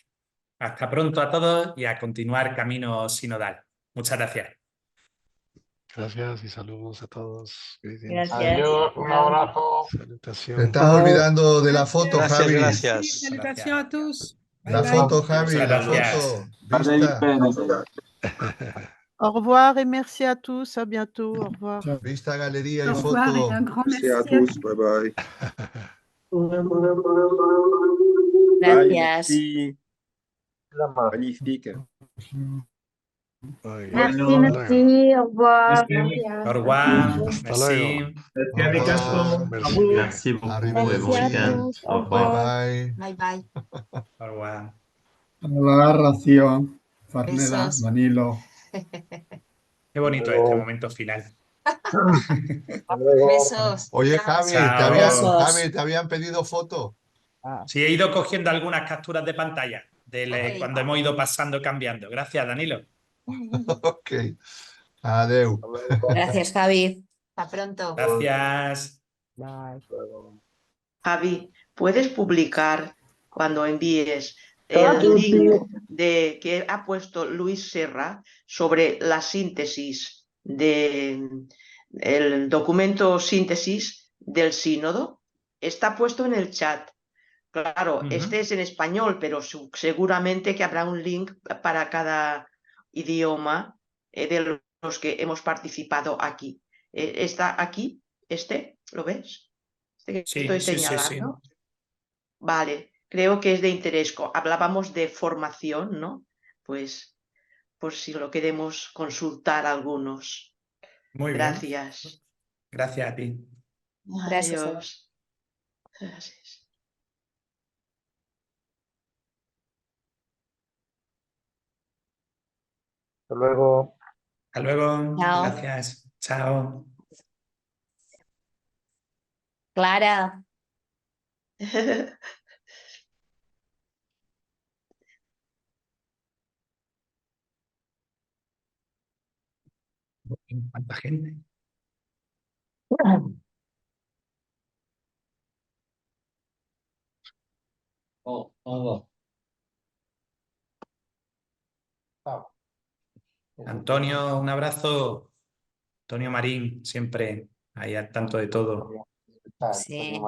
Hasta pronto a todos y a continuar camino sinodal. Muchas gracias. Gracias y saludos a todos. Gracias. Adiós, un abrazo. Te Salutación. estás olvidando de la foto, Gracias, Javi. gracias. Sí, salutación a todos. La Bye, bye. foto, Javi, Muchas la gracias. foto. Vista. Au revoir et merci à tous. À bientôt. Au revoir. Vista, galería y Au revoir et foto. un grand Merci merci à à tous. Bye bye. Gracias. Merci. Magnifique. Muy bien. Merci, Hasta luego. merci, au revoir. Au revoir. Hasta Merci. luego. Merci. Merci beaucoup et bon Merci à week-end. tous. Au revoir. Bye. Bye bye. Au revoir. Hola, Rocío, Farneda, Besos. Danilo. Qué bonito este momento final. Besos. Oye, Chao. Chao. Javi, ¿te habían pedido foto? Sí, he ido cogiendo algunas capturas de pantalla Ok. cuando hemos ido pasando, cambiando. Gracias, Danilo. Ok. Adeu. Gracias, Javi. Hasta pronto. Gracias. Javi, ¿puedes publicar cuando envíes el link que ha puesto Luis Serra sobre la síntesis del documento síntesis del sínodo? Está puesto en el chat. Claro, este es en español, pero seguramente que habrá un link para cada idioma de los que hemos participado aquí. ¿Está aquí? ¿Lo ves? Que Sí, estoy sí, sí, señalando. sí. Vale, creo que es de interés. Hablábamos de formación, ¿no? Pues por si lo queremos consultar algunos. Muy bien. Gracias. Gracias a ti. Gracias. Adiós. Gracias. Hasta luego. Hasta luego. Chao. Gracias. Chao. Clara. ¿Cuánta gente? Antonio, un abrazo. Antonio Marín, siempre ahí al tanto de todo. Sí.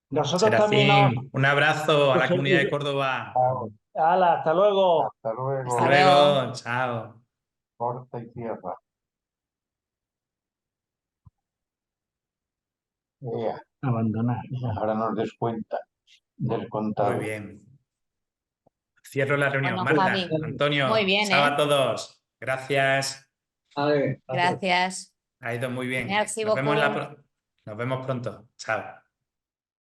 Nosotros Serafín, también un abrazo a la comunidad de Córdoba. ¡Hala, hasta luego! Hasta luego. Chao. Corta y tierra. Abandonar. Ahora nos descuenta del contado. Muy bien. Cierro la reunión. Bueno, Marta, Javi. Antonio, Muy bien, chao ¿eh? a todos. Gracias. Gracias. Ha ido muy bien. Merci Nos vemos beaucoup. nos vemos pronto. Chao.